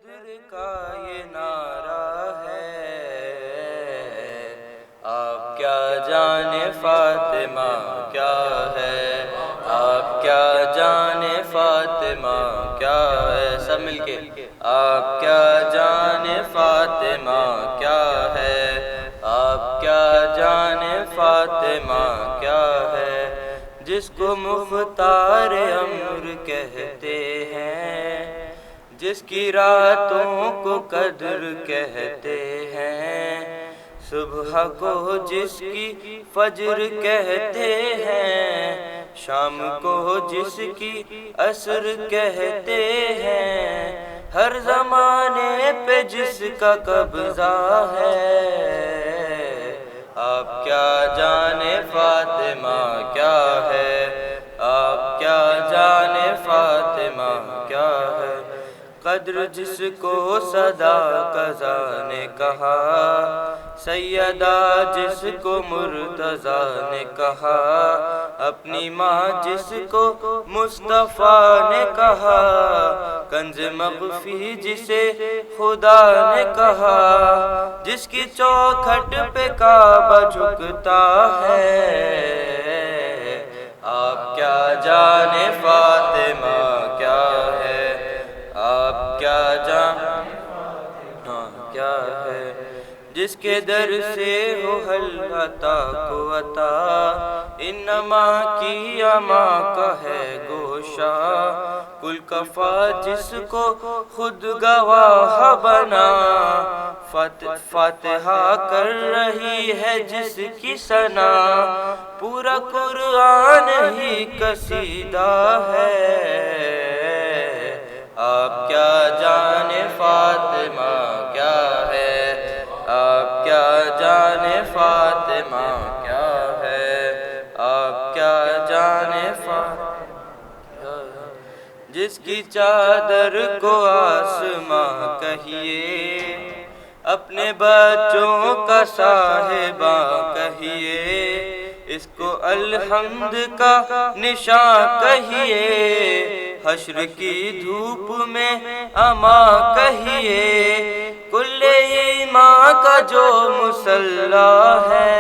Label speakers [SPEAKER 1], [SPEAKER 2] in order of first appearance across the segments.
[SPEAKER 1] قدر کا یہ نعرہ ہے، آپ کیا جانے فاطمہ کیا ہے، آپ کیا جانے فاطمہ کیا ہے، سب مل کے آپ کیا جانے فاطمہ کیا ہے، آپ کیا جانے فاطمہ کیا ہے، جس کو مختار امر کہتے ہیں، جس کی راتوں کو قدر کہتے ہیں، صبح کو جس کی فجر کہتے ہیں، شام کو جس کی عصر کہتے ہیں، ہر زمانے پہ جس کا قبضہ ہے، آپ کیا جانے فاطمہ کیا ہے، آپ کیا جانے فاطمہ کیا ہے، قدر جس کو صدا قضا نے کہا، سیدہ جس کو مرتضیٰ نے کہا، اپنی ماں جس کو مصطفیٰ نے کہا، کنز مخفی جسے خدا نے کہا، جس کی چوکھٹ پہ کعبہ جھکتا ہے، آپ کیا جانے فاطمہ کیا ہے، آپ کیا جانے کیا ہے، جس کے در سے ہو حل عطا کو عطا، انما کی اما کا ہے گوشہ، کل کفا جس کو خود گواہ بنا، فاتحہ کر رہی ہے جس کی ثنا، پورا قرآن ہی قصیدہ ہے، آپ کیا جانے فاطمہ کیا ہے، آپ کیا جانے فاطمہ کیا ہے، آپ کیا جانے فاطمہ کیا ہے، جس کی چادر کو آسماں کہیے، اپنے بچوں کا صاحبہ کہیے، اس کو الحمد کا نشاں کہیے، حشر کی دھوپ میں اما کہیے، کل ایمان کا جو مصلی ہے،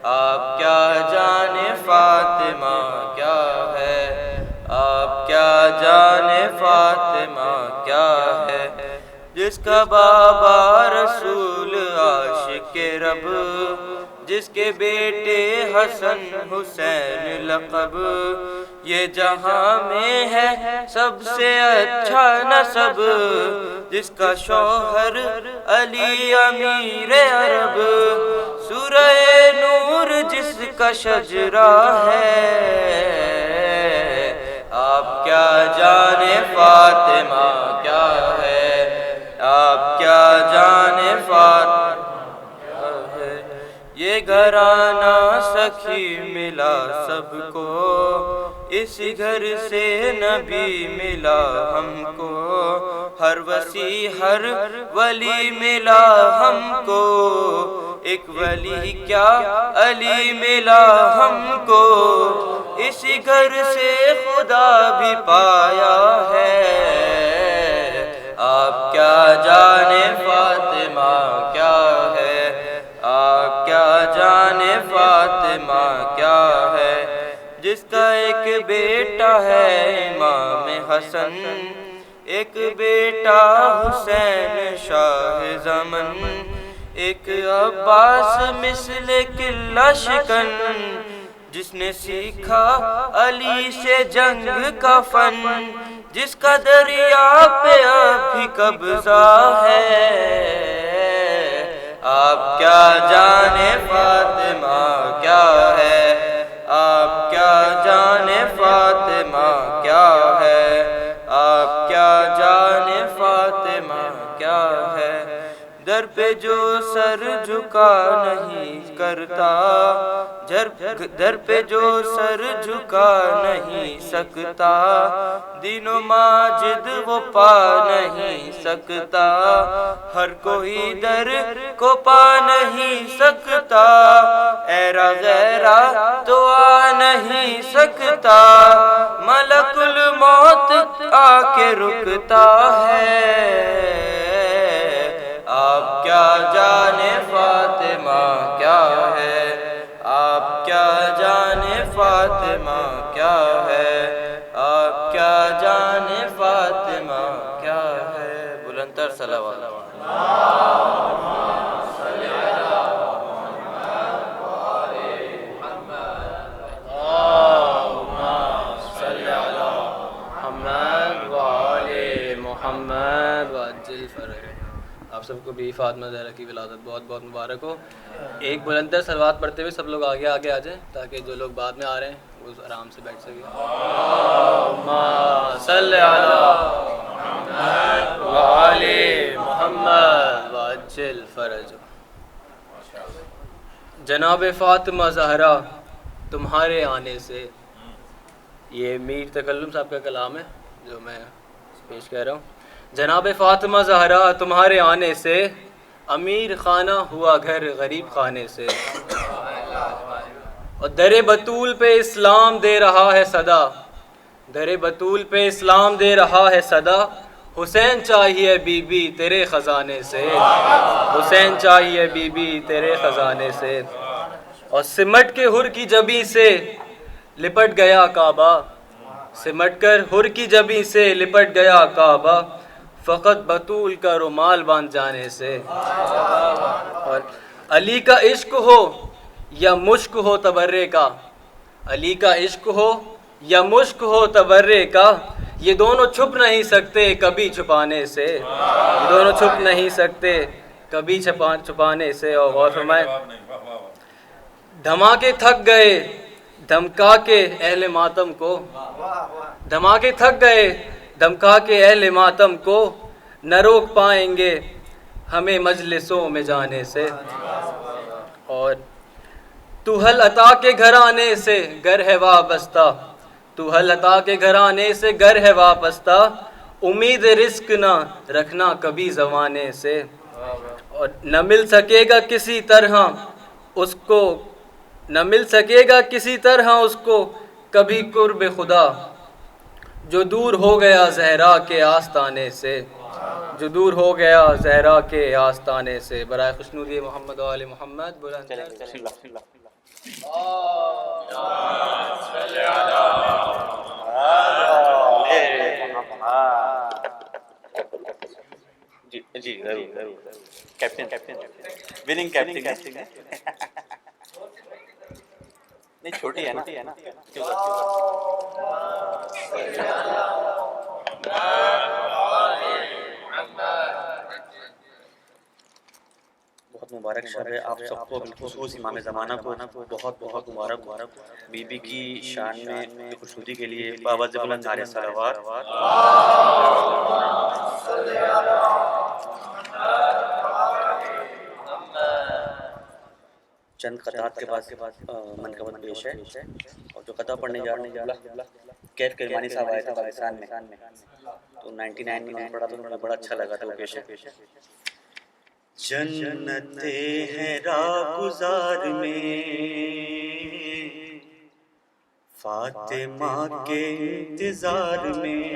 [SPEAKER 1] آپ کیا جانے فاطمہ کیا ہے، آپ کیا جانے فاطمہ کیا ہے، جس کا بابا رسول عاشق رب، جس کے بیٹے حسن حسین لقب، یہ جہاں میں ہے سب سے اچھا نسب، جس کا شوہر علی امیر عرب، سورہ نور جس کا شجرہ ہے، آپ کیا جانے فاطمہ کیا ہے، آپ کیا جانے فاطمہ کیا ہے، یہ گھرانہ سخی ملا سب کو، اس گھر سے نبی ملا ہم کو، ہر وسیع ہر ولی ملا ہم کو، ایک ولی کیا علی ملا ہم کو، اسی گھر سے خدا بھی پایا ہے، آپ کیا جانے فاطمہ کیا ہے، آپ کیا جانے فاطمہ کیا ہے، جس کا ایک بیٹا ہے امام حسن، ایک بیٹا حسین شاہ زمن، ایک عباس مثل قلعہ شکن، جس نے سیکھا علی سے جنگ کا فن، جس کا دریا پہ ابھی قبضہ ہے، آپ کیا جانے فاطمہ کیا ہے، آپ کیا جانے فاطمہ کیا ہے، آپ کیا جانے فاطمہ کیا ہے، در پہ جو سر جھکا نہیں کرتا، در پہ جو سر جھکا نہیں سکتا، دین و ماجد وہ پا نہیں سکتا، ہر کوئی در کو پا نہیں سکتا، ایرا غیرہ تو آ نہیں سکتا، ملک الموت آ کے رکتا ہے۔ آپ کیا جانے فاطمہ کیا ہے، آپ کیا جانے فاطمہ کیا ہے، آپ کیا جانے فاطمہ کیا ہے۔ بلند تر صلوات۔
[SPEAKER 2] آپ سب کو بھی فاطمہ زہرا کی ولادت بہت بہت مبارک ہو۔ ایک بلند تر صلوات پڑھتے ہوئے سب لوگ آگے آگے آ جائیں تاکہ جو لوگ بعد میں آ رہے ہیں وہ آرام سے بیٹھ سکیں۔ اللہم صلی علی محمد وآل محمد وعجل فرجہ۔ جناب فاطمہ زہرا تمہارے آنے سے، یہ میر تکلم صاحب کا کلام ہے جو میں پیش کہہ رہا ہوں۔ جناب فاطمہ زہرا تمہارے آنے سے، امیر خانہ ہوا گھر غریب خانے سے، اور در بطول پہ اسلام دے رہا ہے صدا، در بطول پہ اسلام دے رہا ہے صدا، حسین چاہیے بی بی تیرے خزانے سے، حسین چاہیے بی بی تیرے خزانے سے، اور سمٹ کے ہر کی جبیں سے لپٹ گیا کعبہ، سمٹ کر ہر کی جبیں سے لپٹ گیا کعبہ، فقط بطول کا رومال باندھ جانے سے، اور علی کا عشق ہو یا مشک ہو تبرے کا، علی کا عشق ہو یا مشک ہو تبرے کا، یہ دونوں چھپ نہیں سکتے کبھی چھپانے سے، یہ دونوں چھپ نہیں سکتے کبھی چھپانے سے۔ اور غور فرمائے، دھماکے تھک گئے دھمکا کے اہل ماتم کو، دھماکے تھک گئے دھمکا کے اہل ماتم کو، نہ روک پائیں گے ہمیں مجلسوں میں جانے سے۔ اور تو حل عطا کے گھرانے سے گر ہے وابستہ، تو حل عطا کے گھرانے سے گر ہے وابستہ، امید رزق نہ رکھنا کبھی زمانے سے، اور نہ مل سکے گا کسی طرح اس کو، نہ مل سکے گا کسی طرح اس کو کبھی قرب خدا، جو دور ہو گیا زہرا کے آستانے سے، جو دور ہو گیا زہرا کے آستانے سے۔ برائے خوشنودی محمد و آل محمد بلند
[SPEAKER 3] جی ضرور کیپٹن وننگ کیپٹن نہیں چھوٹی ہے نا، بہت مبارک شب ہے آپ سب کو، بالخصوص امام زمانہ کو بہت بہت مبارک ہو۔ بی بی کی شان میں خوشنودی کے لیے باوجہ بلند نعرہ صلوات۔ چند قطعات کے بعد منقبت پیش ہے، اور جو قطع پڑھنے جا رہے ہیں کیف کرمانی صاحب آئے تھے پاکستان میں، تو 99 میں انہوں نے پڑھا تو انہیں بڑا اچھا لگا تھا وہ پیش ہے۔ جنت ہے راہگزار میں فاطمہ کے انتظار میں،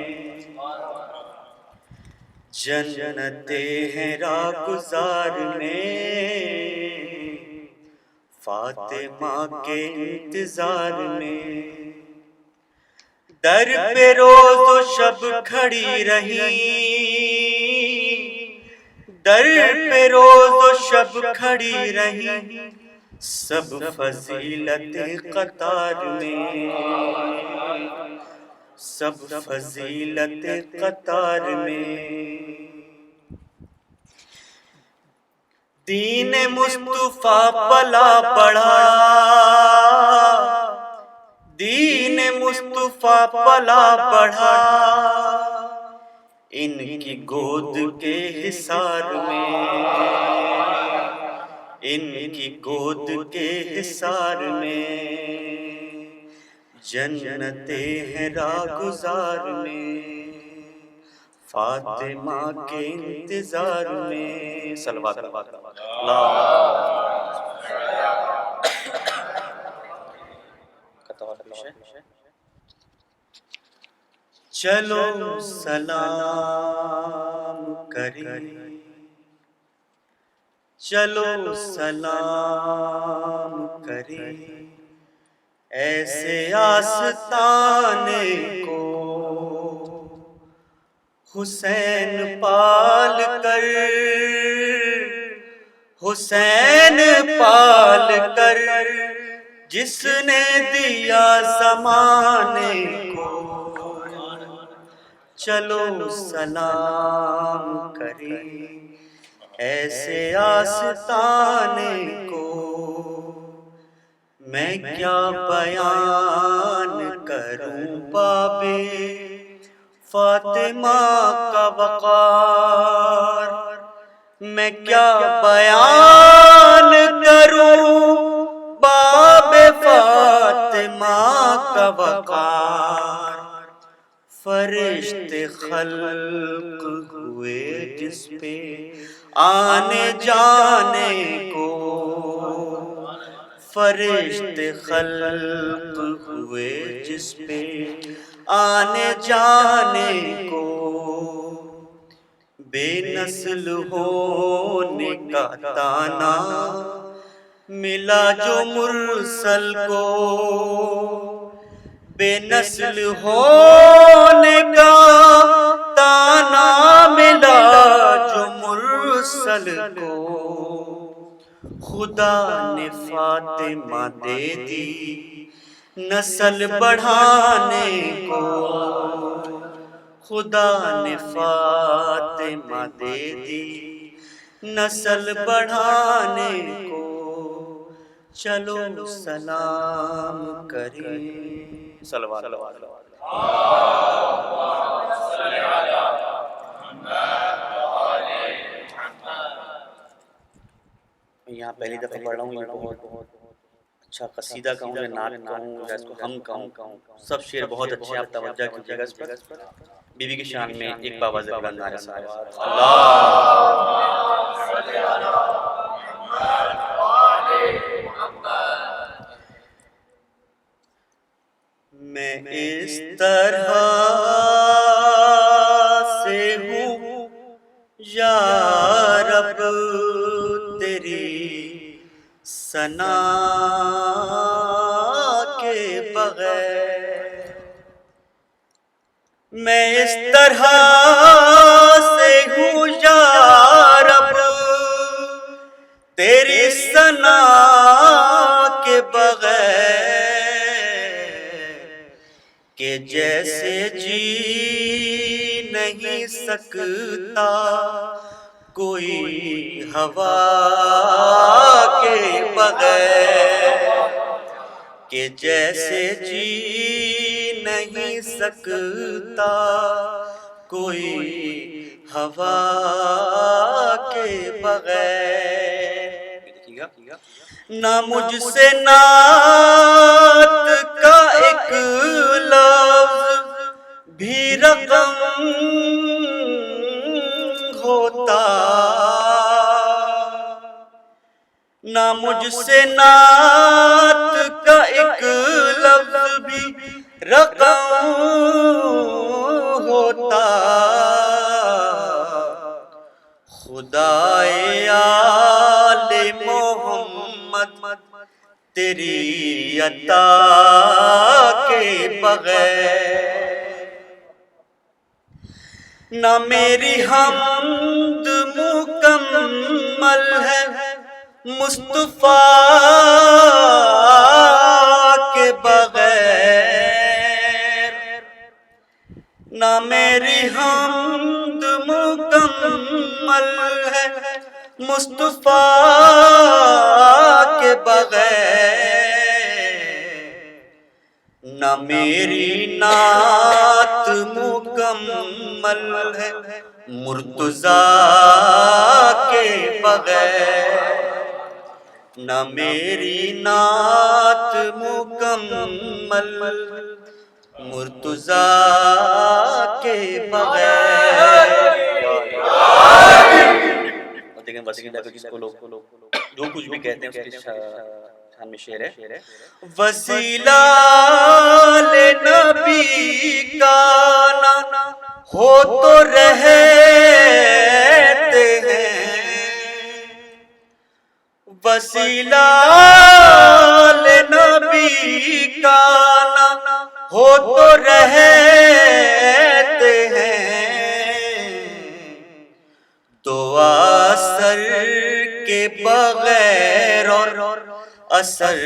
[SPEAKER 3] جنت ہے راہگزار میں فاطمہ کے انتظار میں، در پہ روز و شب کھڑی رہی، در پہ روز و شب کھڑی رہی، سب فضیلت قطار میں، سب فضیلت قطار میں، دین مصطفیٰ پلا بڑھا، دین مصطفیٰ پلا بڑھا، ان کی گود کے حصار میں، ان کی گود کے حصار میں، جنتیں ہیں راہگزار میں، فاطمہ کے انتظار میں۔ صلوات اللہ۔ چلو سلام کریں، چلو سلام کریں ایسے آستانے کو، حسین پال کر، حسین پال کر، جس نے دیا زمانے کو۔ چلو سلام کریں ایسے آستانے کو، میں کیا بیان کروں بابے فاطمہ کا وقار، میں کیا بیان کروں باب فاطمہ کا وقار۔ فرشتے خلق ہوئے جس پہ آنے جانے کو، فرشتے خلق ہوئے جس پہ آنے جانے کو، بے نسل ہونے کا تانا ملا جو مرسل کو، بے نسل ہونے کا تانا ملا جو مرسل کو، خدا نے فاطمہ دے دی نسل بڑھانے کو، خدا نے فاطمہ دے دی نسل بڑھانے کو۔ چلو سلام کریں، صلوات یہاں پہلی دفعہ پڑھ رہا ہوں، یہ بہت اچھا قصیدہ کہوں یا نعت کہوں یا اس کو ہم کہوں، سب شعر بہت اچھے، آپ توجہ کیجیے گا اس پر۔ بی بی کی شان میں ایک باواز بلند نعرہ صلوات۔ میں اس طرح سے ہوں یا رب تیری ثنا کے بغیر، میں اس طرح سے ہوں یا رب تیری ثنا کے بغیر، کہ جیسے جی نہیں سکتا کوئی ہوا کے بغیر، کہ جیسے جی نہیں سکتا کوئی ہوا کے بغیر۔ نہ مجھ سے نعت کا ایک لفظ بھی رقم ہوتا، نہ مجھ سے نعت کا ایک لفظ بھی رقم ہوتا، خدائے آل محمد تیری عطا کے بغیر، نہ میری حمد مکمل ہے مصطفیٰ کے بغیر، نہ میری حمد مکمل ہے مصطفیٰ کے بغیر، نہ میری نعت مکمل ہے مرتضیٰ کے بغیر، نہ میری نعت مکمل مرتضیٰ کے بغیر. دیکھیں وسیلہ کو جس کو لوگ جو کچھ بھی کہتے ہیں اس کے شان میں شعر ہے. وسیلہ نبی کا نہ ہو تو رہتے ہیں، وسیلہ نبی کا نہ ہو تو رہتے ہیں. دعا اثر کے بغیر اور اثر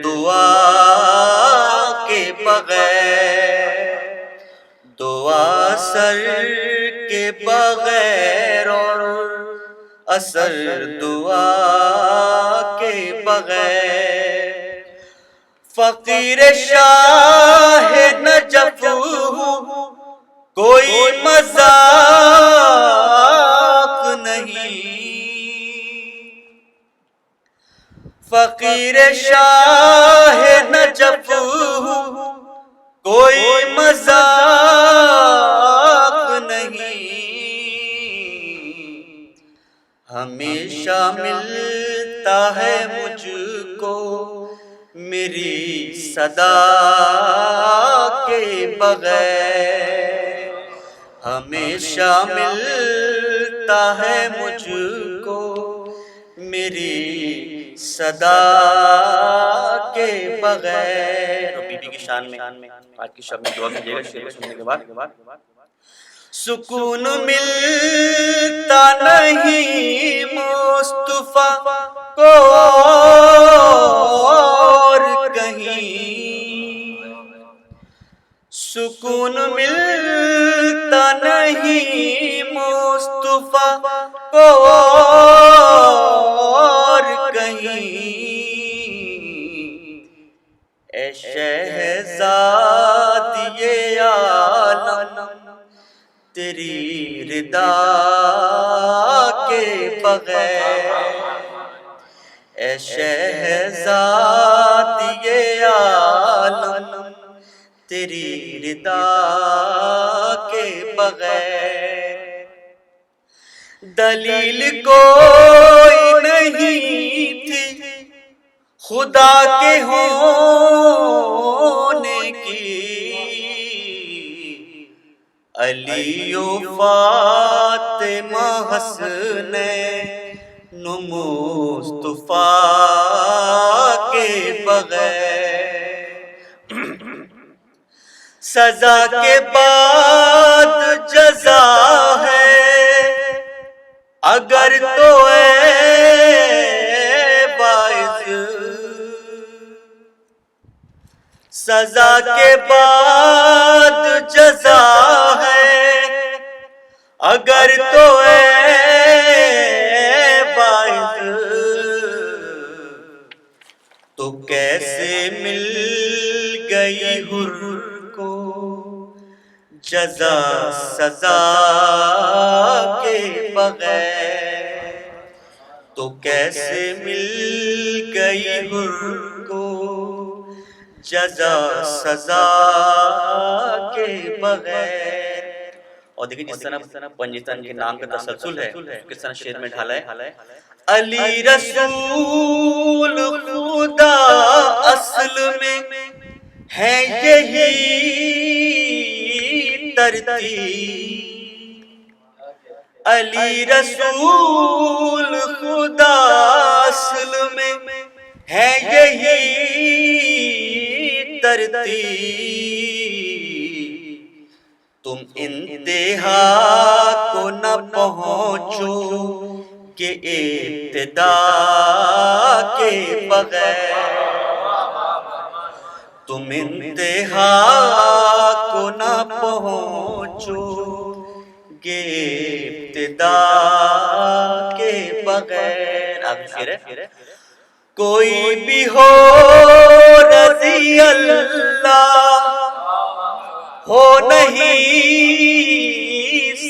[SPEAKER 3] دعا کے بغیر، دعا اثر کے بغیر اور اثر دعا کے بغیر. فقیر شاہ نجف کوئی مذاق نہیں، فقیر شاہ نجف کوئی مذاق نہیں. ہمیشہ ملتا ہے مجھ کو میری صدا کے بغیر، ہمیشہ ملتا ہے مجھ کو میری صدا کے بغیر. اور بی بی کی شان میں آج کی شب میں دعا کیجیے گا شعر کو سننے کے بعد. سکون ملتا نہیں مصطفیٰ کو اور کہیں، سکون ملتا نہیں مصطفیٰ کو اور کہیں. اے شہزادی عالم تیری رضا کے بغیر، اے شہزادی عالم تیری رضا کے بغیر. دلیل کوئی نہیں تھی خدا کے ہونے کی، علی و فاطمہ حسنین مصطفیٰ کے بغیر. سزا کے بعد جزا ہے اگر تو اے باعث، سزا کے بعد جزا ہے اگر تو اے باعث. تو کیسے مل گئی حر کو جزا سزا کے بغیر، تو کیسے مل گئی حر کو جزا سزا کے بغیر. اور دیکھیں جس طرح پنجتن کے نام کا تسلسل ہے کس طرح شعر میں ڈھالا ہے. علی رسول خدا اصل میں ہے یہی ترتیب، علی رسول خدا اصل میں ہے یہی ترتیب. تم انتہا کو نہ پہنچو کہ ابتدا کے بغیر، تم انتہا کو نہ پہنچو کہ ابتدا کے بغیر. آگے شعر ہے. کوئی بھی ہو رضی اللہ ہو نہیں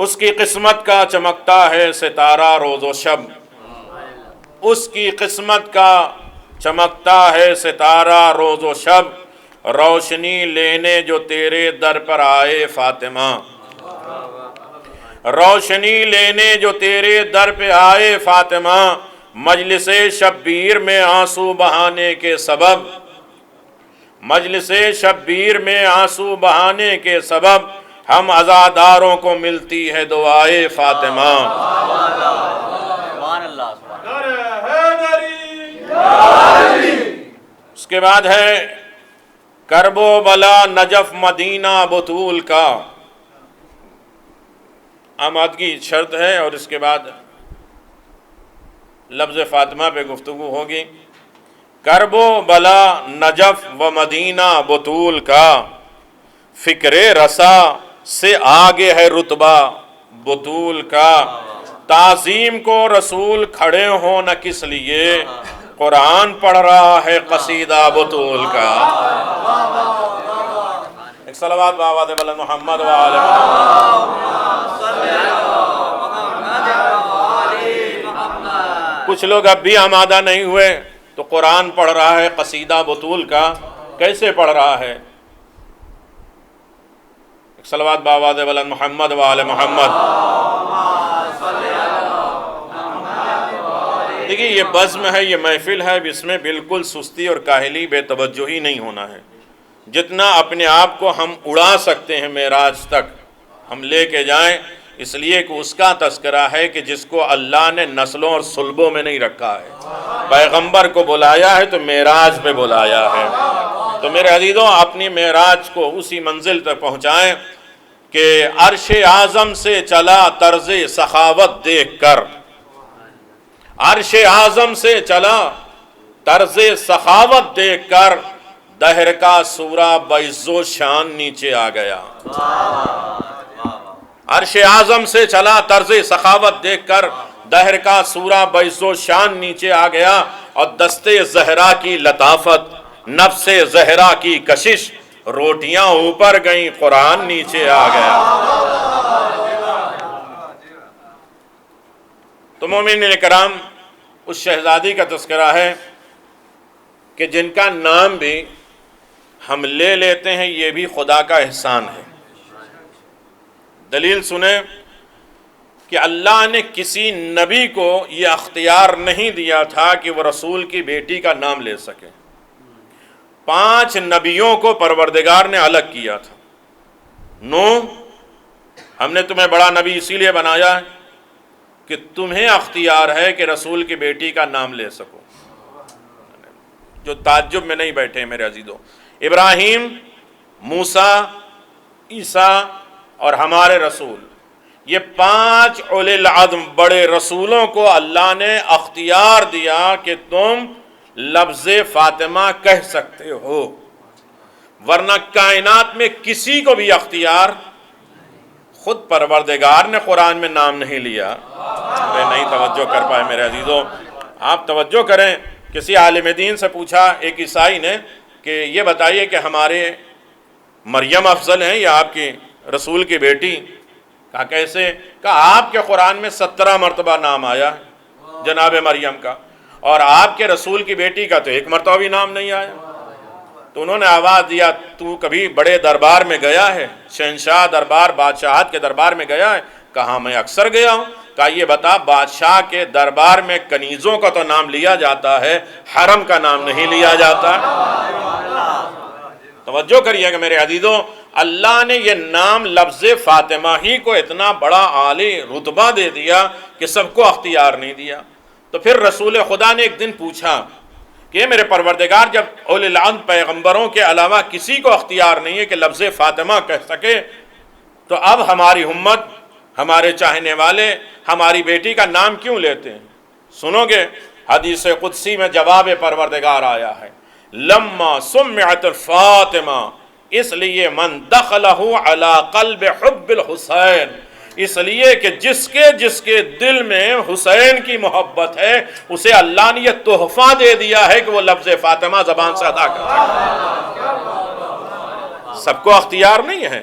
[SPEAKER 4] اس کی قسمت کا چمکتا ہے ستارہ روز و شب، اس کی قسمت کا چمکتا ہے ستارہ روز و شب، روشنی لینے جو تیرے در پر آئے فاطمہ، روشنی لینے جو تیرے در پہ آئے فاطمہ، مجلس شبیر میں آنسو بہانے کے سبب، مجلس شبیر میں آنسو بہانے کے سبب ہم عزاداروں کو ملتی ہے دعائے فاطمہ۔
[SPEAKER 3] سبحان اللہ،
[SPEAKER 4] اس کے بعد ہے کرب و بلا نجف مدینہ بطول کا، آمادگی شرط ہے، اور اس کے بعد لفظ فاطمہ پہ گفتگو ہوگی۔ کرب و بلا نجف و مدینہ بطول کا، فکر رسا سے آگے ہے رتبہ بطول کا، تعظیم کو رسول کھڑے ہوں نہ کس لیے، قرآن پڑھ رہا ہے قصیدہ بطول کا۔ ایک صلوات بآواز بلند محمد و آل محمد۔ کچھ لوگ اب بھی آمادہ نہیں ہوئے تو قرآن پڑھ رہا ہے قصیدہ بطول کا، کیسے پڑھ رہا ہے؟ ایک صلوات بآواز بلند محمد و آل محمد۔ دیکھیے یہ بزم ہے، یہ محفل ہے، اس میں بالکل سستی اور کاہلی بے توجہی نہیں ہونا ہے۔ جتنا اپنے آپ کو ہم اڑا سکتے ہیں معراج تک ہم لے کے جائیں، اس لیے کہ اس کا تذکرہ ہے کہ جس کو اللہ نے نسلوں اور صلبوں میں نہیں رکھا ہے، پیغمبر کو بلایا ہے تو معراج پہ بلایا ہے۔ تو میرے عزیزوں اپنی معراج کو اسی منزل تک پہنچائیں کہ عرش اعظم سے چلا طرز سخاوت دیکھ کر، عرش اعظم سے چلا طرز سخاوت دیکھ کر، دہر کا سورہ بعز و شان نیچے آ گیا۔ عرش اعظم سے چلا طرز سخاوت دیکھ کر، دہر کا سورہ بعز و شان نیچے آ گیا، اور دستے زہرا کی لطافت، نفس زہرا کی کشش، روٹیاں اوپر گئیں قرآن نیچے آ گیا۔ تو مومنین کرام، اس شہزادی کا تذکرہ ہے کہ جن کا نام بھی ہم لے لیتے ہیں، یہ بھی خدا کا احسان ہے۔ دلیل سنیں کہ اللہ نے کسی نبی کو یہ اختیار نہیں دیا تھا کہ وہ رسول کی بیٹی کا نام لے سکے۔ 5 نبیوں کو پروردگار نے الگ کیا تھا۔ نوح، ہم نے تمہیں بڑا نبی اسی لیے بنایا ہے کہ تمہیں اختیار ہے کہ رسول کی بیٹی کا نام لے سکو۔ جو تعجب میں نہیں بیٹھے میرے عزیزوں، ابراہیم، موسیٰ، عیسیٰ اور ہمارے رسول، یہ 5 اولی العزم بڑے رسولوں کو اللہ نے اختیار دیا کہ تم لفظ فاطمہ کہہ سکتے ہو، ورنہ کائنات میں کسی کو بھی اختیار، خود پروردگار نے قرآن میں نام نہیں لیا۔ نہیں توجہ کر پائے میرے عزیزوں، آپ توجہ کریں۔ کسی عالم دین سے پوچھا ایک عیسائی نے کہ یہ بتائیے کہ ہمارے مریم افضل ہیں یا آپ کی رسول کی بیٹی؟ کہا کیسے؟ کہا آپ کے قرآن میں 17 مرتبہ نام آیا ہے جناب مریم کا، اور آپ کے رسول کی بیٹی کا تو 1 مرتبہ بھی نام نہیں آیا۔ تو انہوں نے آواز دیا، تو کبھی بڑے دربار میں گیا ہے؟ شہنشاہ دربار، بادشاہت کے دربار میں گیا ہے؟ کہا میں اکثر گیا ہوں۔ کہا یہ بتا، بادشاہ کے دربار میں کنیزوں کا تو نام لیا جاتا ہے، حرم کا نام نہیں لیا جاتا۔ توجہ کریے کہ میرے عزیزوں، اللہ نے یہ نام لفظ فاطمہ ہی کو اتنا بڑا عالی رتبہ دے دیا کہ سب کو اختیار نہیں دیا۔ تو پھر رسول خدا نے ایک دن پوچھا کہ میرے پروردگار، جب اولی العزم پیغمبروں کے علاوہ کسی کو اختیار نہیں ہے کہ لفظ فاطمہ کہہ سکے، تو اب ہماری امت، ہمارے چاہنے والے ہماری بیٹی کا نام کیوں لیتے ہیں؟ سنو گے، حدیث قدسی میں جواب پروردگار آیا ہے، لما سمعت فاطمہ، اس لیے من دخلہ علی قلب حب الحسین، اس لیے کہ جس کے دل میں حسین کی محبت ہے، اسے اللہ نے یہ تحفہ دے دیا ہے کہ وہ لفظ فاطمہ زبان سے ادا کرے۔ سب کو اختیار نہیں ہے۔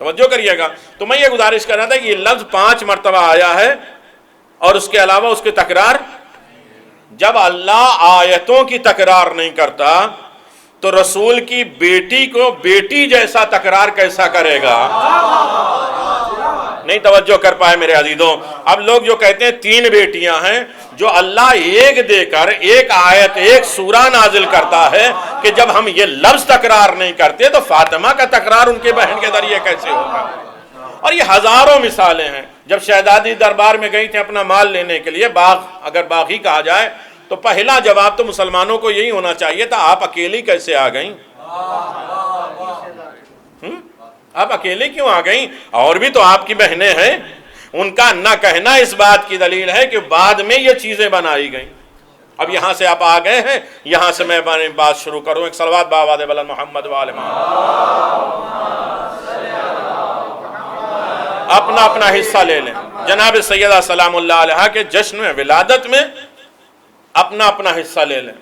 [SPEAKER 4] توجہ کریے گا. تو میں یہ گزارش کر رہا تھا کہ یہ لفظ 5 مرتبہ آیا ہے اور اس کے علاوہ اس کی تکرار. جب اللہ آیتوں کی تکرار نہیں کرتا تو رسول کی بیٹی کو بیٹی جیسا تکرار کیسا کرے گا؟ نہیں توجہ کر پائے میرے عزیزوں. اب لوگ جو کہتے ہیں 3 بیٹیاں ہیں، جو اللہ ایک دے کر ایک آیت ایک سورہ نازل کرتا ہے کہ جب ہم یہ لفظ تکرار نہیں کرتے تو فاطمہ کا تکرار ان کے بہن کے ذریعے کیسے ہوگا؟ اور یہ ہزاروں مثالیں ہیں. جب شہزادی دربار میں گئی تھی اپنا مال لینے کے لیے، باغ اگر باغ ہی کہا جائے تو پہلا جواب تو مسلمانوں کو یہی ہونا چاہیے تھا، آپ اکیلی کیسے آ گئیں؟ آپ اکیلے کیوں آ گئیں؟ اور بھی تو آپ کی بہنیں ہیں. ان کا نہ کہنا اس بات کی دلیل ہے کہ بعد میں یہ چیزیں بنائی گئیں. اب یہاں سے آپ آ گئے ہیں، یہاں سے میں بات شروع کروں. ایک صلوات بآواز بلند محمد وآل محمد. اپنا اپنا حصہ لے لیں. جناب سیدہ سلام اللہ علیہا کے جشن میں ولادت میں اپنا اپنا حصہ لے لیں.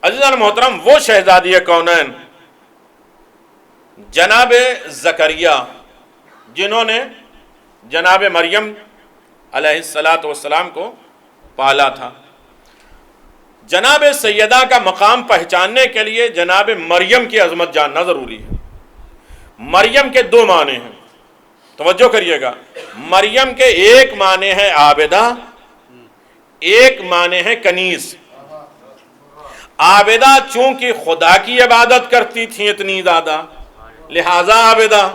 [SPEAKER 4] عزیزان محترم، وہ شہزادی کونین جناب زکریا جنہوں نے جناب مریم علیہ السلام کو پالا تھا، جناب سیدہ کا مقام پہچاننے کے لیے جناب مریم کی عظمت جاننا ضروری ہے. مریم کے 2 معنی ہیں، توجہ کریے گا. مریم کے ایک معنی ہے عابدہ، ایک معنی ہے کنیز. عابدہ چونکہ خدا کی عبادت کرتی تھی اتنی زیادہ، لہذا عابدہ.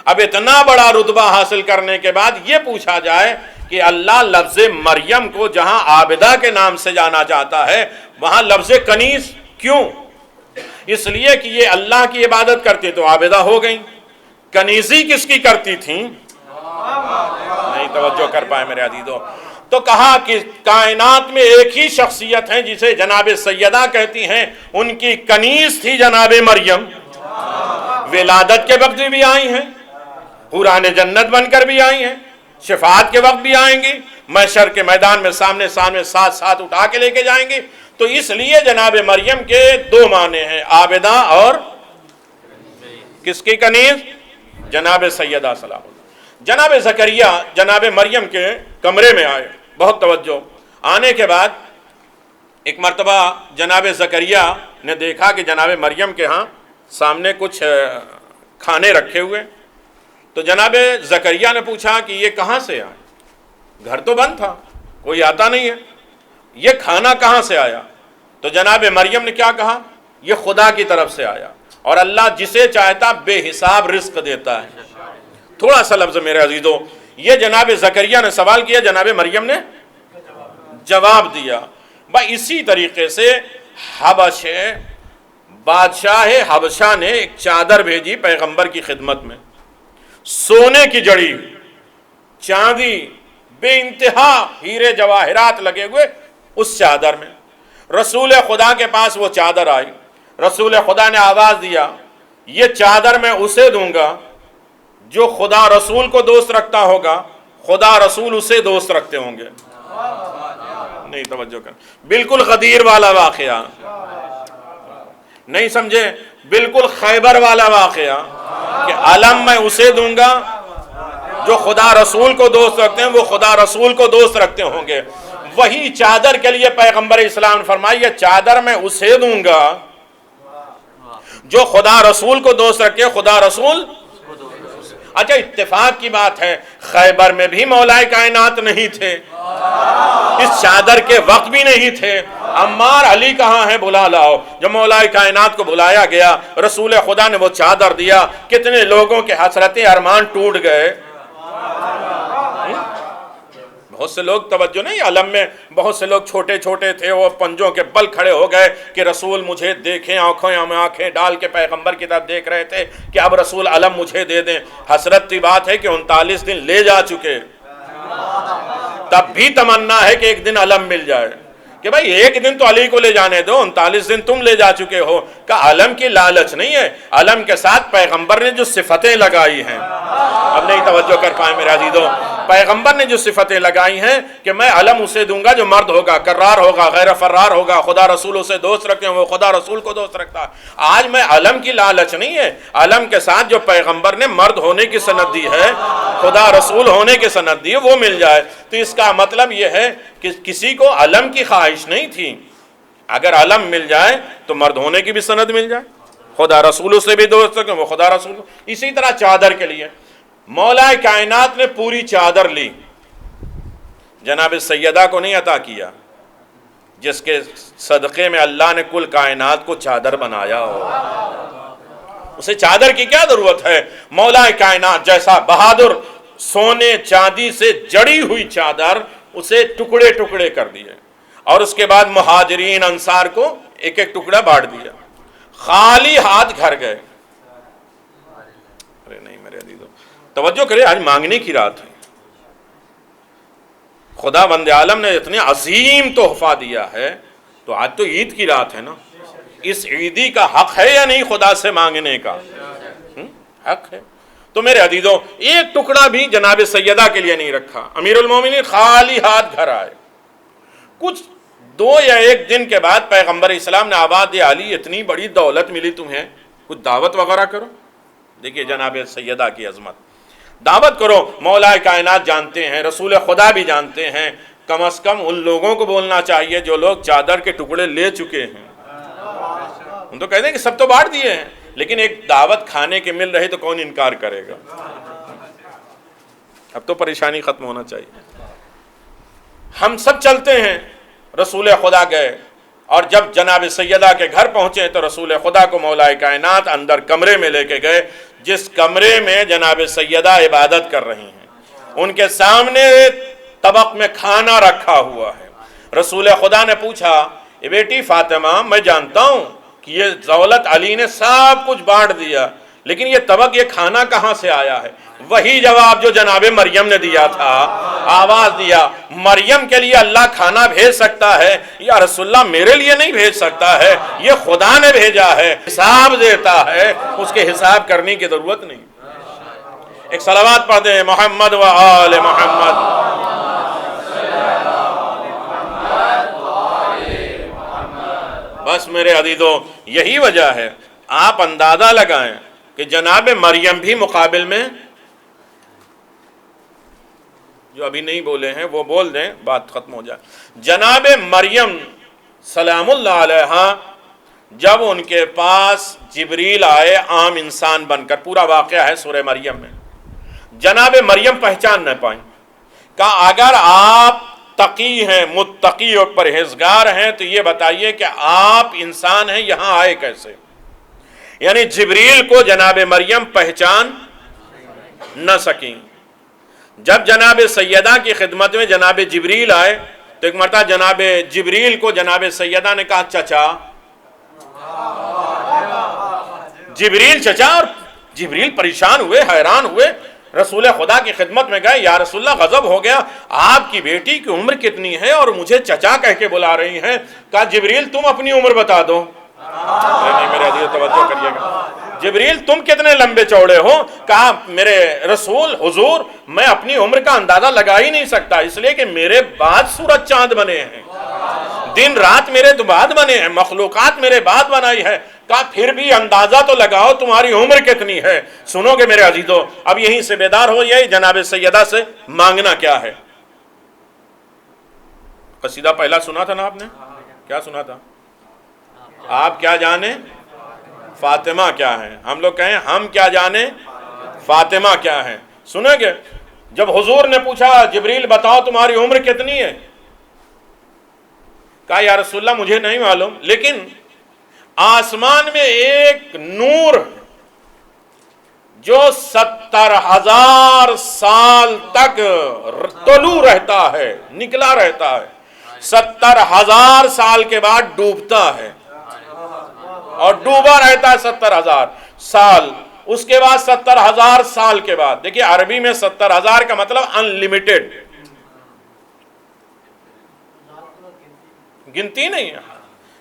[SPEAKER 4] اب اتنا بڑا رتبہ حاصل کرنے کے بعد یہ پوچھا جائے کہ اللہ لفظ مریم کو جہاں عابدہ کے نام سے جانا چاہتا ہے وہاں لفظ کنیز کیوں؟ اس لیے کہ یہ اللہ کی عبادت کرتی تو عابدہ ہو گئیں. کنیزی کس کی کرتی تھیں؟ نہیں توجہ کر پائے میرے عزیزوں. تو کہا کہ کائنات میں ایک ہی شخصیت ہے جسے جناب سیدہ کہتی ہیں، ان کی کنیز تھی جناب مریم. ولادت کے وقت بھی آئی ہیں، حوران جنت بن کر بھی آئی ہیں، شفاعت کے وقت بھی آئیں گی، محشر کے میدان میں سامنے ساتھ ساتھ اٹھا کے لے کے جائیں گی. تو اس لیے جناب مریم کے 2 معنی ہیں، عابدہ اور کس کی کنیز؟ جناب سیدہ سلام اللہ. جناب زکریا جناب مریم کے کمرے میں آئے. بہت توجہ. آنے کے بعد ایک مرتبہ جناب زکریا نے دیکھا کہ جناب مریم کے ہاں سامنے کچھ کھانے رکھے ہوئے. تو جناب زکریا نے پوچھا کہ یہ کہاں سے آئے؟ گھر تو بند تھا، کوئی آتا نہیں ہے، یہ کھانا کہاں سے آیا؟ تو جناب مریم نے کیا کہا؟ یہ خدا کی طرف سے آیا، اور اللہ جسے چاہتا بے حساب رزق دیتا ہے. تھوڑا سا لفظ میرے عزیزوں، یہ جناب زکریا نے سوال کیا، جناب مریم نے جواب دیا. اسی طریقے سے بادشاہ حبشہ نے ایک چادر بھیجی پیغمبر کی خدمت میں، سونے کی جڑی ہوئی، چاندی، بے انتہا ہیرے جواہرات لگے ہوئے اس چادر میں. رسول خدا کے پاس وہ چادر آئی. رسول خدا نے آواز دیا، یہ چادر میں اسے دوں گا جو خدا رسول کو دوست رکھتا ہوگا، خدا رسول اسے دوست رکھتے ہوں گے. نہیں توجہ کر. بالکل غدیر والا واقعہ، نہیں سمجھے؟ بالکل خیبر والا واقعہ کہ علم میں اسے دوں گا جو خدا رسول کو دوست رکھتے ہیں، وہ خدا رسول کو دوست رکھتے ہوں گے. وہی چادر کے لیے پیغمبر اسلام نے فرمایا، یہ چادر میں اسے دوں گا جو خدا رسول کو دوست رکھے، خدا رسول. اچھا اتفاق کی بات ہے خیبر میں بھی مولا کائنات نہیں تھے، اس چادر کے وقت بھی نہیں تھے. عمار علی کہاں ہے؟ بلا لاؤ. جب مولا کائنات کو بلایا گیا، رسول خدا نے وہ چادر دیا، کتنے لوگوں کے حسرت ارمان ٹوٹ گئے. بہت سے لوگ توجہ نہیں، علم میں بہت سے لوگ چھوٹے چھوٹے تھے، وہ پنجوں کے بل کھڑے ہو گئے کہ رسول مجھے دیکھیں. آنکھوں میں آنکھیں ڈال کے پیغمبر کی طرف دیکھ رہے تھے کہ اب رسول علم مجھے دے دیں. حسرت کی بات ہے کہ 39 دن لے جا چکے، تب بھی تمنا ہے کہ ایک دن علم مل جائے. کہ بھائی ایک دن تو علی کو لے جانے دو، 39 دن تم لے جا چکے ہو. کہ علم کی لالچ نہیں ہے، علم کے ساتھ پیغمبر نے جو صفتیں لگائی ہیں. اب نہیں توجہ کر پائے میرے عزیزوں. پیغمبر نے جو صفتیں لگائی ہیں کہ میں علم اسے دوں گا جو مرد ہوگا، کرار ہوگا، غیر فرار ہوگا، خدا رسول اسے دوست رکھتے ہیں، وہ خدا رسول کو دوست رکھتا ہے۔ آج میں علم کی لالچ نہیں ہے، علم کے ساتھ جو پیغمبر نے مرد ہونے کی سند دی ہے، خدا رسول ہونے کی سند دی ہے، وہ مل جائے۔ تو اس کا مطلب یہ ہے کہ کسی کو علم کی خواہش نہیں تھی، اگر علم مل جائے تو مرد ہونے کی بھی سند مل جائے، خدا رسول سے بھی دوست رکھتے ہیں، وہ خدا رسول۔ اسی طرح چادر کے لیے مولا کائنات نے پوری چادر لی، جناب سیدہ کو نہیں عطا کیا، جس کے صدقے میں اللہ نے کل کائنات کو چادر بنایا ہو، اسے چادر کی کیا ضرورت ہے؟ مولا کائنات جیسا بہادر سونے چاندی سے جڑی ہوئی چادر، اسے ٹکڑے ٹکڑے کر دیے، اور اس کے بعد مہاجرین انصار کو ایک ایک ٹکڑا بانٹ دیا، خالی ہاتھ گھر گئے۔ ارے نہیں میرے عزیزو، توجہ کرے، آج مانگنے کی رات ہے، خدا بند عالم نے اتنے عظیم تحفہ دیا ہے، تو آج تو عید کی رات ہے نا، اس عیدی کا حق ہے یا نہیں خدا سے مانگنے کا؟ حق ہے۔ تو میرے عزیزو، ایک ٹکڑا بھی جناب سیدہ کے لیے نہیں رکھا، امیر المومنین خالی ہاتھ گھر آئے۔ کچھ 2 یا 1 دن کے بعد پیغمبر اسلام نے آواز دی، علی اتنی بڑی دولت ملی تمہیں، کچھ دعوت وغیرہ کرو۔ دیکھیے جناب سیدہ کی عظمت، دعوت کرو۔ مولا کائنات جانتے ہیں، رسول خدا بھی جانتے ہیں، کم از کم ان لوگوں کو بولنا چاہیے جو لوگ چادر کے ٹکڑے لے چکے ہیں۔ ہم تو کہتے ہیں کہ سب تو بانٹ دیے ہیں، لیکن ایک دعوت کھانے کے مل رہے تو کون انکار کرے گا؟ اب تو پریشانی ختم ہونا چاہیے۔ ہم سب چلتے ہیں، رسول خدا گئے، اور جب جناب سیدہ کے گھر پہنچے تو رسول خدا کو مولا کائنات اندر کمرے میں لے کے گئے، جس کمرے میں جناب سیدہ عبادت کر رہی ہیں، ان کے سامنے طبق میں کھانا رکھا ہوا ہے۔ رسول خدا نے پوچھا، اے بیٹی فاطمہ، میں جانتا ہوں کہ یہ دولت علی نے سب کچھ بانٹ دیا، لیکن یہ طبق، یہ کھانا کہاں سے آیا ہے؟ وہی جواب جو جناب مریم نے دیا تھا، آواز دیا، مریم کے لیے اللہ کھانا بھیج سکتا ہے، یا رسول اللہ میرے لیے نہیں بھیج سکتا ہے، یہ خدا نے بھیجا ہے، حساب دیتا ہے، اس کے حساب کرنے کی ضرورت نہیں۔ ایک صلوات پڑھ دیں، محمد و آل محمد۔ بس میرے عزیزو، یہی وجہ ہے، آپ اندازہ لگائیں کہ جناب مریم بھی مقابل میں، جو ابھی نہیں بولے ہیں وہ بول دیں، بات ختم ہو جائے۔ جناب مریم سلام اللہ علیہ، جب ان کے پاس جبریل آئے عام انسان بن کر، پورا واقعہ ہے سورہ مریم میں، جناب مریم پہچان نہ پائیں، کہا اگر آپ تقی ہیں، متقی اور پرہیزگار ہیں تو یہ بتائیے کہ آپ انسان ہیں، یہاں آئے کیسے؟ یعنی جبریل کو جناب مریم پہچان نہ سکیں۔ جب جناب سیدہ کی خدمت میں جناب جبریل آئے تو ایک مرتبہ جناب جبریل کو جناب سیدہ نے کہا، چچا، جبریل چچا، اور جبریل پریشان ہوئے، حیران ہوئے، رسول خدا کی خدمت میں گئے، یا رسول اللہ غضب ہو گیا، آپ کی بیٹی کی عمر کتنی ہے اور مجھے چچا کہہ کے بلا رہی ہیں؟ کہا جبریل تم اپنی عمر بتا دو۔ نہیں میرے عزیز توجہ کریے گا، جبریل تم کتنے لمبے چوڑے ہو؟ کہا میرے رسول حضور، میں اپنی عمر کا اندازہ لگا ہی نہیں سکتا، اس لیے کہ میرے بعد سورج چاند بنے ہیں، دن رات میرے بعد بنے ہیں، مخلوقات میرے بعد بنائی ہے۔ کہا پھر بھی اندازہ تو لگاؤ تمہاری عمر کتنی ہے۔ سنو گے میرے عزیزو، اب یہیں سے بیدار ہو جائے، جناب سیدہ سے مانگنا کیا ہے۔ قصیدہ پہلا سنا تھا نا آپ نے، کیا سنا تھا؟ آپ کیا جانے فاطمہ کیا ہے، ہم لوگ کہیں ہم کیا جانے فاطمہ کیا ہے۔ سنیں گے، جب حضور نے پوچھا جبریل بتاؤ تمہاری عمر کتنی ہے، کہا یا رسول اللہ مجھے نہیں معلوم، لیکن آسمان میں ایک نور جو 70,000 سال تک طلوع رہتا ہے، نکلا رہتا ہے، 70,000 سال کے بعد ڈوبتا ہے اور ڈوبا رہتا ہے 70,000 سال، اس کے بعد 70,000 سال کے بعد، دیکھیے عربی میں 70,000 کا مطلب انلیمیٹڈ، گنتی نہیں ہے،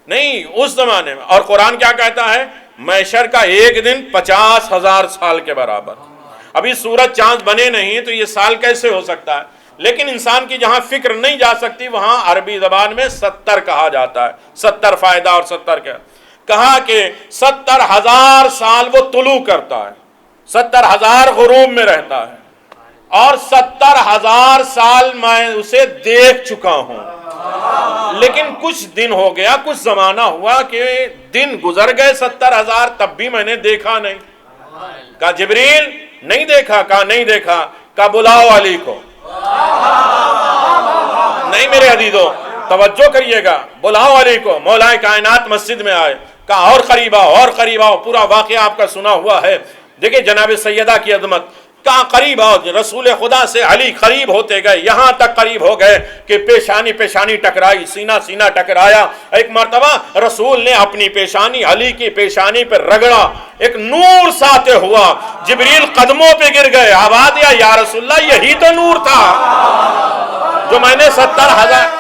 [SPEAKER 4] نہیں اس زمانے میں۔ اور قرآن کیا کہتا ہے؟ محشر کا ایک دن 50,000 سال کے برابر۔ ابھی سورج چاند بنے نہیں تو یہ سال کیسے ہو سکتا ہے؟ لیکن انسان کی جہاں فکر نہیں جا سکتی وہاں عربی زبان میں 70 کہا جاتا ہے، 70 فائدہ اور 70 کیا کہا کہ 70,000 سال وہ طلوع کرتا ہے، 70,000 غروب میں رہتا ہے، اور 70,000 سال میں اسے دیکھ چکا ہوں، لیکن کچھ دن ہو گیا، کچھ زمانہ ہوا کہ دن گزر گئے 70,000 تب بھی میں نے دیکھا نہیں۔ کہا جبریل نہیں دیکھا؟ کہا نہیں دیکھا۔ کہا بلاؤ علی کو۔ نہیں میرے عزیزو توجہ کریے گا، بلاؤ علی کو۔ مولا کائنات مسجد میں آئے، کہا اور قریب آؤ، اور قریب آؤ، پورا واقعہ آپ کا سنا ہوا ہے۔ دیکھیں جناب سیدہ کی عظمت، کہاں قریب آؤ، رسول خدا سے علی قریب ہوتے گئے، یہاں تک قریب ہو گئے کہ پیشانی پیشانی ٹکرائی، سینہ سینہ ٹکرایا۔ ایک مرتبہ رسول نے اپنی پیشانی علی کی پیشانی پر رگڑا، ایک نور ساتے ہوا، جبریل قدموں پہ گر گئے، آواز دیا یا رسول اللہ یہی تو نور تھا جو میں نے 70,000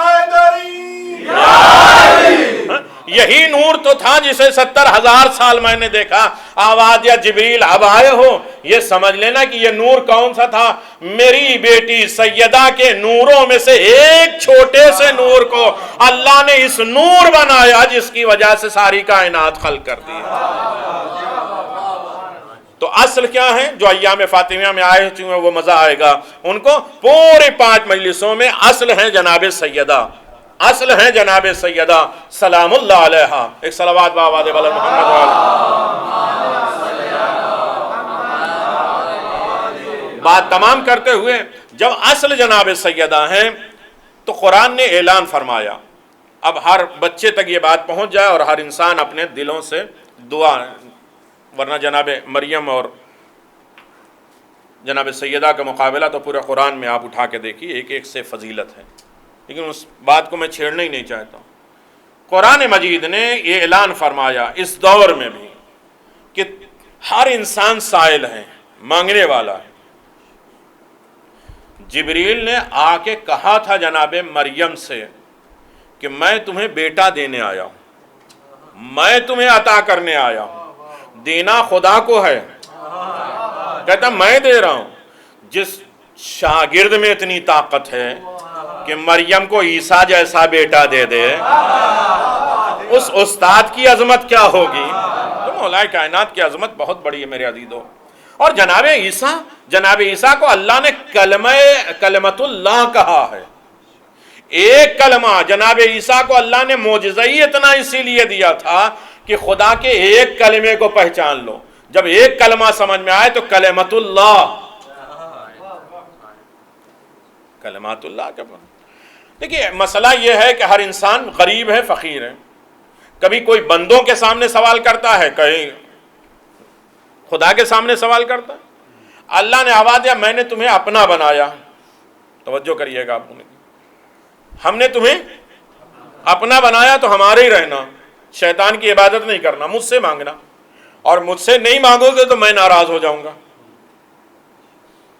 [SPEAKER 4] یہی نور تو تھا جسے 70,000 سال میں نے دیکھا۔ آواز دیا جبریل اب آئے ہو، یہ سمجھ لینا کہ یہ نور کون سا تھا؟ میری بیٹی سیدہ کے نوروں میں سے ایک چھوٹے سے نور کو اللہ نے اس نور بنایا جس کی وجہ سے ساری کائنات خلق کر دی۔ تو اصل کیا ہے؟ جو ایام فاطمیہ میں آئے ہوئے وہ مزہ آئے گا ان کو، پورے 5 مجلسوں میں اصل ہے جناب سیدہ، اصل ہے جناب سیدہ سلام اللہ علیہا۔ ایک صلوات بآواز بلند محمد والا۔ بات تمام کرتے ہوئے جب اصل جناب سیدہ ہیں تو قرآن نے اعلان فرمایا، اب ہر بچے تک یہ بات پہنچ جائے اور ہر انسان اپنے دلوں سے دعا، ورنہ جناب مریم اور جناب سیدہ کا مقابلہ تو پورے قرآن میں آپ اٹھا کے دیکھیے، ایک ایک سے فضیلت ہے، لیکن اس بات کو میں چھیڑنا ہی نہیں چاہتا ہوں۔ قرآن مجید نے یہ اعلان فرمایا اس دور میں بھی کہ ہر انسان سائل ہے، مانگنے والا ہے۔ جبریل نے آ کے کہا تھا جناب مریم سے کہ میں تمہیں بیٹا دینے آیا ہوں، میں تمہیں عطا کرنے آیا ہوں، دینا خدا کو ہے۔ کہتا میں دے رہا ہوں۔ جس شاگرد میں اتنی طاقت ہے کہ مریم کو عیسیٰ جیسا بیٹا دے دے، اس استاد کی عظمت کیا ہوگی؟ تو مولا کائنات کی عظمت بہت بڑی ہے میرے عزیزو۔ اور جناب عیسیٰ کو اللہ نے کلمت اللہ کہا ہے۔ ایک کلمہ جناب عیسیٰ کو اللہ نے معجزہ ہی اتنا اسی لیے دیا تھا کہ خدا کے ایک کلمے کو پہچان لو۔ جب ایک کلمہ سمجھ میں آئے تو کلمت اللہ، کلمات اللہ کا بنا۔ دیکھیے مسئلہ یہ ہے کہ ہر انسان غریب ہے، فقیر ہے، کبھی کوئی بندوں کے سامنے سوال کرتا ہے، کہیں خدا کے سامنے سوال کرتا ہے۔ اللہ نے آواز دیا میں نے تمہیں اپنا بنایا، توجہ کریے گا آپ نے، ہم نے تمہیں اپنا بنایا تو ہمارے ہی رہنا، شیطان کی عبادت نہیں کرنا، مجھ سے مانگنا، اور مجھ سے نہیں مانگو گے تو میں ناراض ہو جاؤں گا۔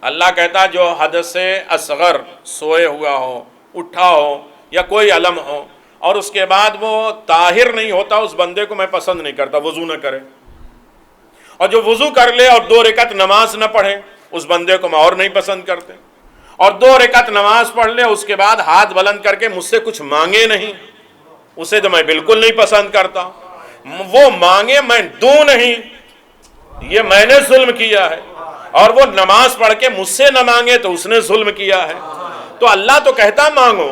[SPEAKER 4] اللہ کہتا جو حدث اصغر سوئے ہوا ہو، اٹھا ہو یا کوئی علم ہو اور اس کے بعد وہ طاہر نہیں ہوتا، اس بندے کو میں پسند نہیں کرتا، وضو نہ کرے، اور جو وضو کر لے اور 2 رکعت نماز نہ پڑھے اس بندے کو میں اور نہیں پسند کرتے، اور 2 رکعت نماز پڑھ لے اس کے بعد ہاتھ بلند کر کے مجھ سے کچھ مانگے نہیں، اسے تو میں بالکل نہیں پسند کرتا۔ وہ مانگے میں دوں نہیں، یہ میں نے ظلم کیا ہے، اور وہ نماز پڑھ کے مجھ سے نہ مانگے تو اس نے ظلم کیا ہے۔ تو اللہ تو کہتا مانگو،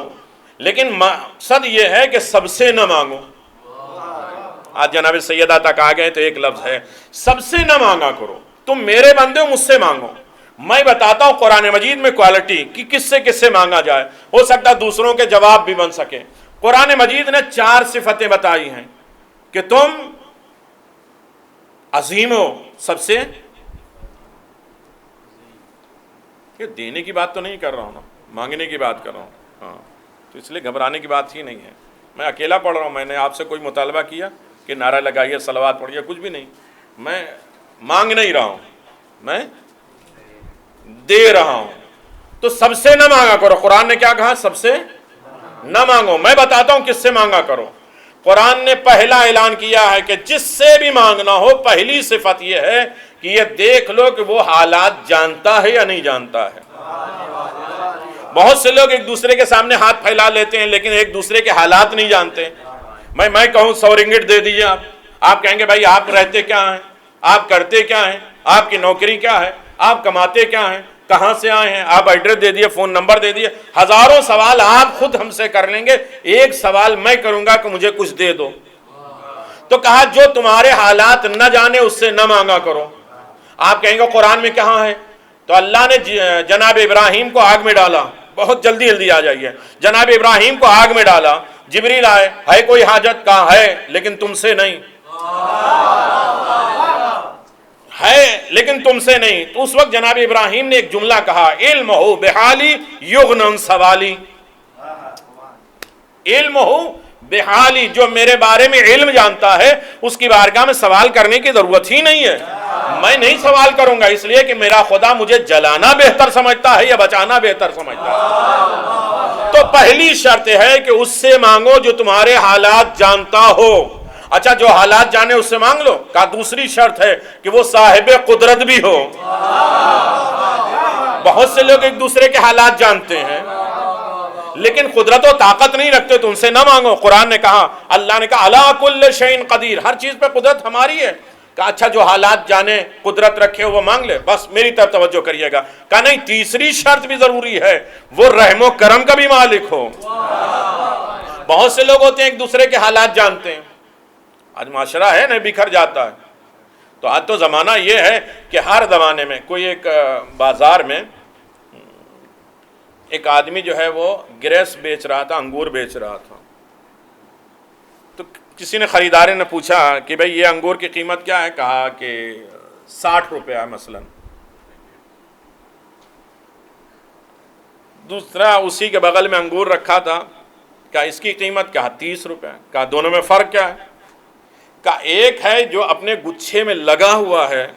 [SPEAKER 4] لیکن مقصد یہ ہے کہ سب سے نہ مانگو۔ آج جناب سیدہ تک آ گئے تو ایک لفظ ہے، سب سے نہ مانگا کرو، تم میرے بندے ہو مجھ سے مانگو۔ میں بتاتا ہوں قرآن مجید میں کوالٹی کہ کس سے مانگا جائے، ہو سکتا دوسروں کے جواب بھی بن سکے۔ قرآن مجید نے 4 صفتیں بتائی ہیں کہ تم عظیم ہو، سب سے، یہ دینے کی بات تو نہیں کر رہا ہوں نا، مانگنے کی بات کر رہا ہوں، ہاں، تو اس لیے گھبرانے کی بات ہی نہیں ہے۔ میں اکیلا پڑھ رہا ہوں، میں نے آپ سے کوئی مطالبہ کیا کہ نعرہ لگائیے، صلوات پڑھیے، کچھ بھی نہیں، میں مانگ نہیں رہا ہوں، میں دے رہا ہوں۔ تو سب سے نہ مانگا کرو، قرآن نے کیا کہا؟ سب سے نہ مانگو۔ میں بتاتا ہوں کس سے مانگا کرو۔ قرآن نے پہلا اعلان کیا ہے کہ جس سے بھی مانگنا ہو پہلی صفت یہ ہے کہ یہ دیکھ لو کہ وہ حالات جانتا ہے یا نہیں جانتا ہے۔ بہت سے لوگ ایک دوسرے کے سامنے ہاتھ پھیلا لیتے ہیں لیکن ایک دوسرے کے حالات نہیں جانتے۔ میں کہوں 100 رنگٹ دے دیجئے، آپ کہیں گے بھائی آپ رہتے کیا ہیں، آپ کرتے کیا ہیں، آپ کی نوکری کیا ہے، آپ کماتے کیا ہیں، کہاں سے آئے ہیں، آپ ایڈریس دے دیے، فون نمبر دے دیے، ہزاروں سوال آپ خود ہم سے کر لیں گے، ایک سوال میں کروں گا کہ مجھے کچھ دے دو۔ تو کہا جو تمہارے حالات نہ جانے اس سے نہ مانگا کرو۔ آپ کہیں گے قرآن میں کہاں ہے؟ تو اللہ نے جناب ابراہیم کو آگ میں ڈالا، بہت جلدی آ جائیے، جناب ابراہیم کو آگ میں ڈالا، جبریل آئے، ہے کوئی حاجت؟ کہا ہے لیکن تم سے نہیں، ہے لیکن تم سے نہیں۔ تو اس وقت جناب ابراہیم نے ایک جملہ کہا، علم ہو بحالی یغنن سوالی، علم ہو بحالی، جو میرے بارے میں علم جانتا ہے اس کی بارگاہ میں سوال کرنے کی ضرورت ہی نہیں ہے، میں نہیں سوال کروں گا، اس لیے کہ میرا خدا مجھے جلانا بہتر سمجھتا ہے یا بچانا بہتر سمجھتا ہے۔ تو پہلی شرط ہے کہ اس سے مانگو جو تمہارے حالات جانتا ہو۔ اچھا جو حالات جانے اس سے مانگ لو۔ کہا دوسری شرط ہے کہ وہ صاحب قدرت بھی ہو۔ بہت سے لوگ ایک دوسرے کے حالات جانتے ہیں لیکن قدرت و طاقت نہیں رکھتے، تو ان سے نہ مانگو۔ قرآن نے کہا، اللہ نے کہا علی کل شیء قدیر، ہر چیز پہ قدرت ہماری ہے۔ کہا اچھا جو حالات جانے قدرت رکھے وہ مانگ لے، بس میری طرف توجہ کریے گا۔ کہا نہیں، تیسری شرط بھی ضروری ہے، وہ رحم و کرم کا بھی مالک ہو۔ بہت سے لوگ ہوتے ہیں ایک دوسرے کے حالات جانتے ہیں، آج معاشرہ ہے نا بکھر جاتا ہے۔ تو آج تو زمانہ یہ ہے کہ ہر زمانے میں کوئی ایک بازار میں ایک آدمی جو ہے وہ گریس بیچ رہا تھا، انگور بیچ رہا تھا۔ تو کسی نے خریدار نے پوچھا کہ بھئی یہ انگور کی قیمت کیا ہے؟ کہا کہ 60 روپے ہے مثلا۔ دوسرا اسی کے بغل میں انگور رکھا تھا، کہا اس کی قیمت کہا 30 روپے ہے۔ کہا دونوں میں فرق کیا ہے؟ کہا ایک ہے جو اپنے گچھے میں لگا ہوا ہے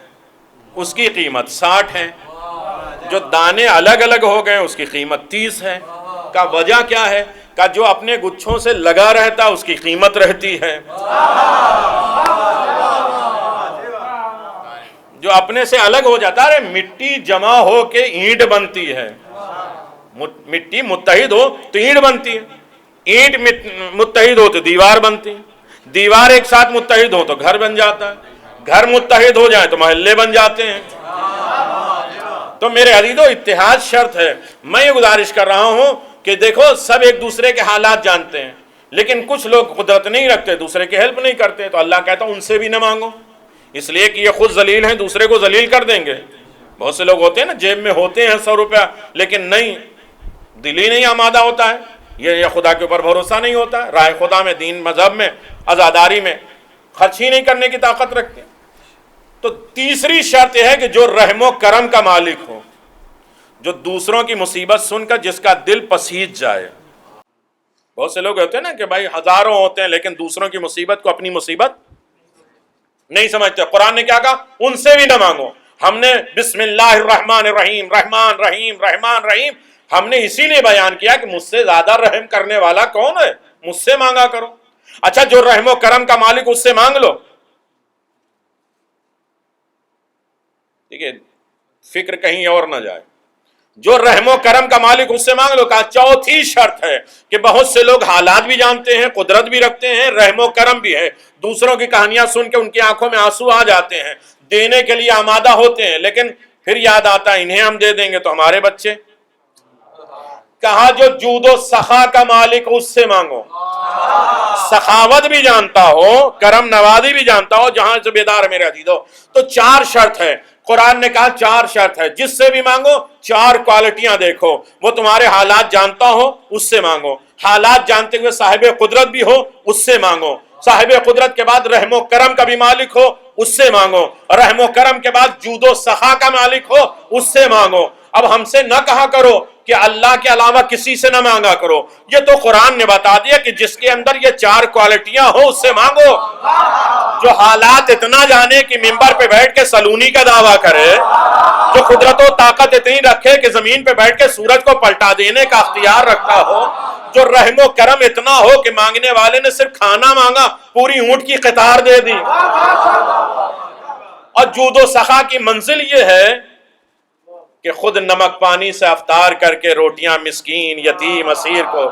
[SPEAKER 4] اس کی قیمت 60 ہے، جو دانے الگ الگ ہو گئے اس کی قیمت 30 ہے۔ کہا وجہ کیا ہے؟ کہا جو اپنے گچھوں سے لگا رہتا اس کی قیمت رہتی ہے، جو اپنے سے الگ ہو جاتا ہے۔ مٹی جمع ہو کے اینٹ بنتی ہے، مٹی متحد ہو تو اینٹ بنتی ہے، اینٹ متحد ہو تو دیوار بنتی ہے، دیوار ایک ساتھ متحد ہو تو گھر بن جاتا ہے، گھر متحد ہو جائے تو محلے بن جاتے ہیں۔ تو میرے عزیزو اتحاد شرط ہے۔ میں یہ گزارش کر رہا ہوں کہ دیکھو سب ایک دوسرے کے حالات جانتے ہیں لیکن کچھ لوگ قدرت نہیں رکھتے، دوسرے کی ہیلپ نہیں کرتے، تو اللہ کہتا ہے ان سے بھی نہ مانگو، اس لیے کہ یہ خود ذلیل ہیں، دوسرے کو ذلیل کر دیں گے۔ بہت سے لوگ ہوتے ہیں نا جیب میں ہوتے ہیں 100 روپیہ لیکن نہیں، دل ہی نہیں آمادہ ہوتا ہے، یہ خدا کے اوپر بھروسہ نہیں ہوتا ہے، راہ خدا میں، دین مذہب میں، عزاداری میں خرچ ہی نہیں کرنے کی طاقت رکھتے۔ تو تیسری شرط یہ ہے کہ جو رحم و کرم کا مالک ہو، جو دوسروں کی مصیبت سن کر جس کا دل پسیج جائے۔ بہت سے لوگ ہوتے ہیں نا کہ بھائی ہزاروں ہوتے ہیں لیکن دوسروں کی مصیبت کو اپنی مصیبت نہیں سمجھتے۔ قرآن نے کیا کہا؟ ان سے بھی نہ مانگو۔ ہم نے بسم اللہ الرحمن الرحیم، رحمان رحیم رحمان رحیم، ہم نے اسی لیے بیان کیا کہ مجھ سے زیادہ رحم کرنے والا کون ہے، مجھ سے مانگا کرو۔ اچھا جو رحم و کرم کا مالک اس سے مانگ لو۔ ٹھیک ہے، فکر کہیں اور نہ جائے، جو رحم و کرم کا مالک اس سے مانگ لو۔ کہا چوتھی شرط ہے کہ بہت سے لوگ حالات بھی جانتے ہیں، قدرت بھی رکھتے ہیں، رحم و کرم بھی ہے، دوسروں کی کہانیاں سن کے ان کی آنکھوں میں آنسو آ جاتے ہیں، دینے کے لیے آمادہ ہوتے ہیں لیکن پھر یاد آتا ہے انہیں ہم دے دیں گے تو ہمارے بچے۔ کہا جو جود و سخا کا مالک اس سے مانگو، سخاوت بھی جانتا ہو، کرم نوازی بھی جانتا ہو، جہاں سے بیدار میرے عزیزو۔ تو 4 شرط ہے، قرآن نے کہا 4 شرط ہے، جس سے بھی مانگو 4 کوالٹیاں دیکھو، وہ تمہارے حالات جانتا ہو اس سے مانگو، حالات جانتے ہوئے صاحب قدرت بھی ہو اس سے مانگو، صاحب قدرت کے بعد رحم و کرم کا بھی مالک ہو اس سے مانگو، رحم و کرم کے بعد جود و سخا کا مالک ہو اس سے مانگو۔ اب ہم سے نہ کہا کرو کہ اللہ کے علاوہ کسی سے نہ مانگا کرو، یہ تو قرآن نے بتا دیا کہ جس کے اندر یہ 4 کوالٹیاں ہو اس سے مانگو۔ جو حالات اتنا جانے کہ ممبر پہ بیٹھ کے سلونی کا دعویٰ کرے، جو قدرت و طاقت اتنی رکھے کہ زمین پہ بیٹھ کے سورج کو پلٹا دینے کا اختیار رکھتا ہو، جو رحم و کرم اتنا ہو کہ مانگنے والے نے صرف کھانا مانگا پوری اونٹ کی قطار دے دی. اور جود و سخا کی منزل یہ ہے کہ خود نمک پانی سے افطار کر کے روٹیاں مسکین یتیم اسیر کو،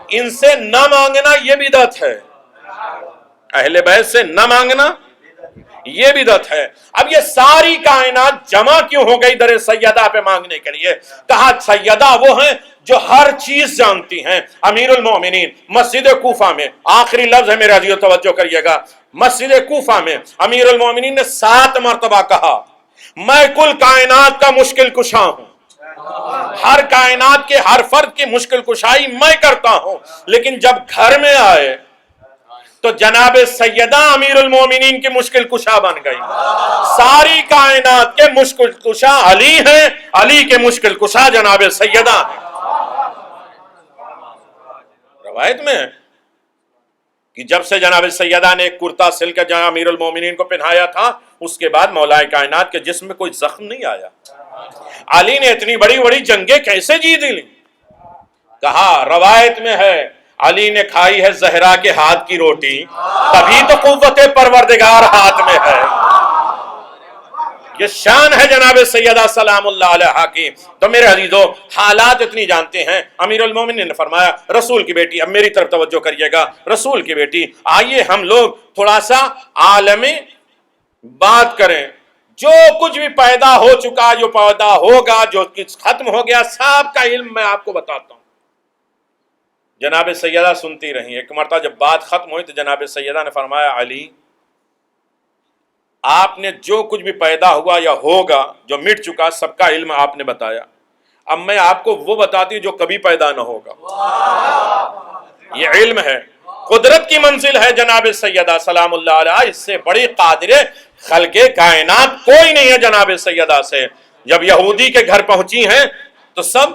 [SPEAKER 4] ان سے نہ مانگنا یہ بدعت ہے. اہل بیت سے نہ مانگنا یہ بدعت ہے. اب یہ ساری کائنات جمع کیوں ہو گئی در سیدہ پہ مانگنے کے لیے؟ کہا سیدہ وہ ہیں جو ہر چیز جانتی ہیں. امیر المومنین مسجد کوفہ میں، آخری لفظ ہے میرے عزیزو توجہ کریے گا، مسجد کوفہ میں امیر المومنین نے 7 مرتبہ کہا میں کل کائنات کا مشکل کشا ہوں، ہر کائنات کے ہر فرد کی مشکل کشائی میں کرتا ہوں. لیکن جب گھر میں آئے تو جناب سیدہ امیر المومنین کی مشکل کشا بن گئی. ساری کائنات کے مشکل کشا علی ہیں، علی کے مشکل کشا جناب سیدہ ہیں. روایت میں کہ جب سے جناب سیدہ نے ایک کرتا سل کر جہاں امیر المومنین کو پہنایا تھا، اس کے بعد مولا کائنات کے جسم میں کوئی زخم نہیں آیا. علی نے اتنی بڑی بڑی جنگیں کیسے جیت لی؟ کہا روایت میں ہے علی نے کھائی ہے زہرا کے ہاتھ کی روٹی، تبھی تو قوت پروردگار ہاتھ میں ہے. یہ شان ہے جناب سیدہ سلام اللہ علیہا کی. تو میرے عزیزو حالات اتنی جانتے ہیں. امیر المومنین نے فرمایا رسول کی بیٹی، اب میری طرف توجہ کریے گا، رسول کی بیٹی آئیے ہم لوگ تھوڑا سا عالم بات کریں. جو کچھ بھی پیدا ہو چکا، جو پیدا ہوگا، جو کچھ ختم ہو گیا، سب کا علم میں آپ کو بتاتا ہوں. جناب سیدہ سنتی رہی. ایک مرتبہ جب بات ختم ہوئی تو جناب سیدہ نے فرمایا علی آپ نے جو کچھ بھی پیدا ہوا یا ہوگا، جو مٹ چکا، سب کا علم آپ نے بتایا. اب میں آپ کو وہ بتاتی ہوں جو کبھی پیدا نہ ہوگا. یہ علم ہے، قدرت کی منزل ہے جناب سیدہ سلام اللہ علیہ. اس سے بڑی قادر خلق کائنات کوئی نہیں ہے جناب سیدہ سے. جب یہودی کے گھر پہنچی ہیں تو سب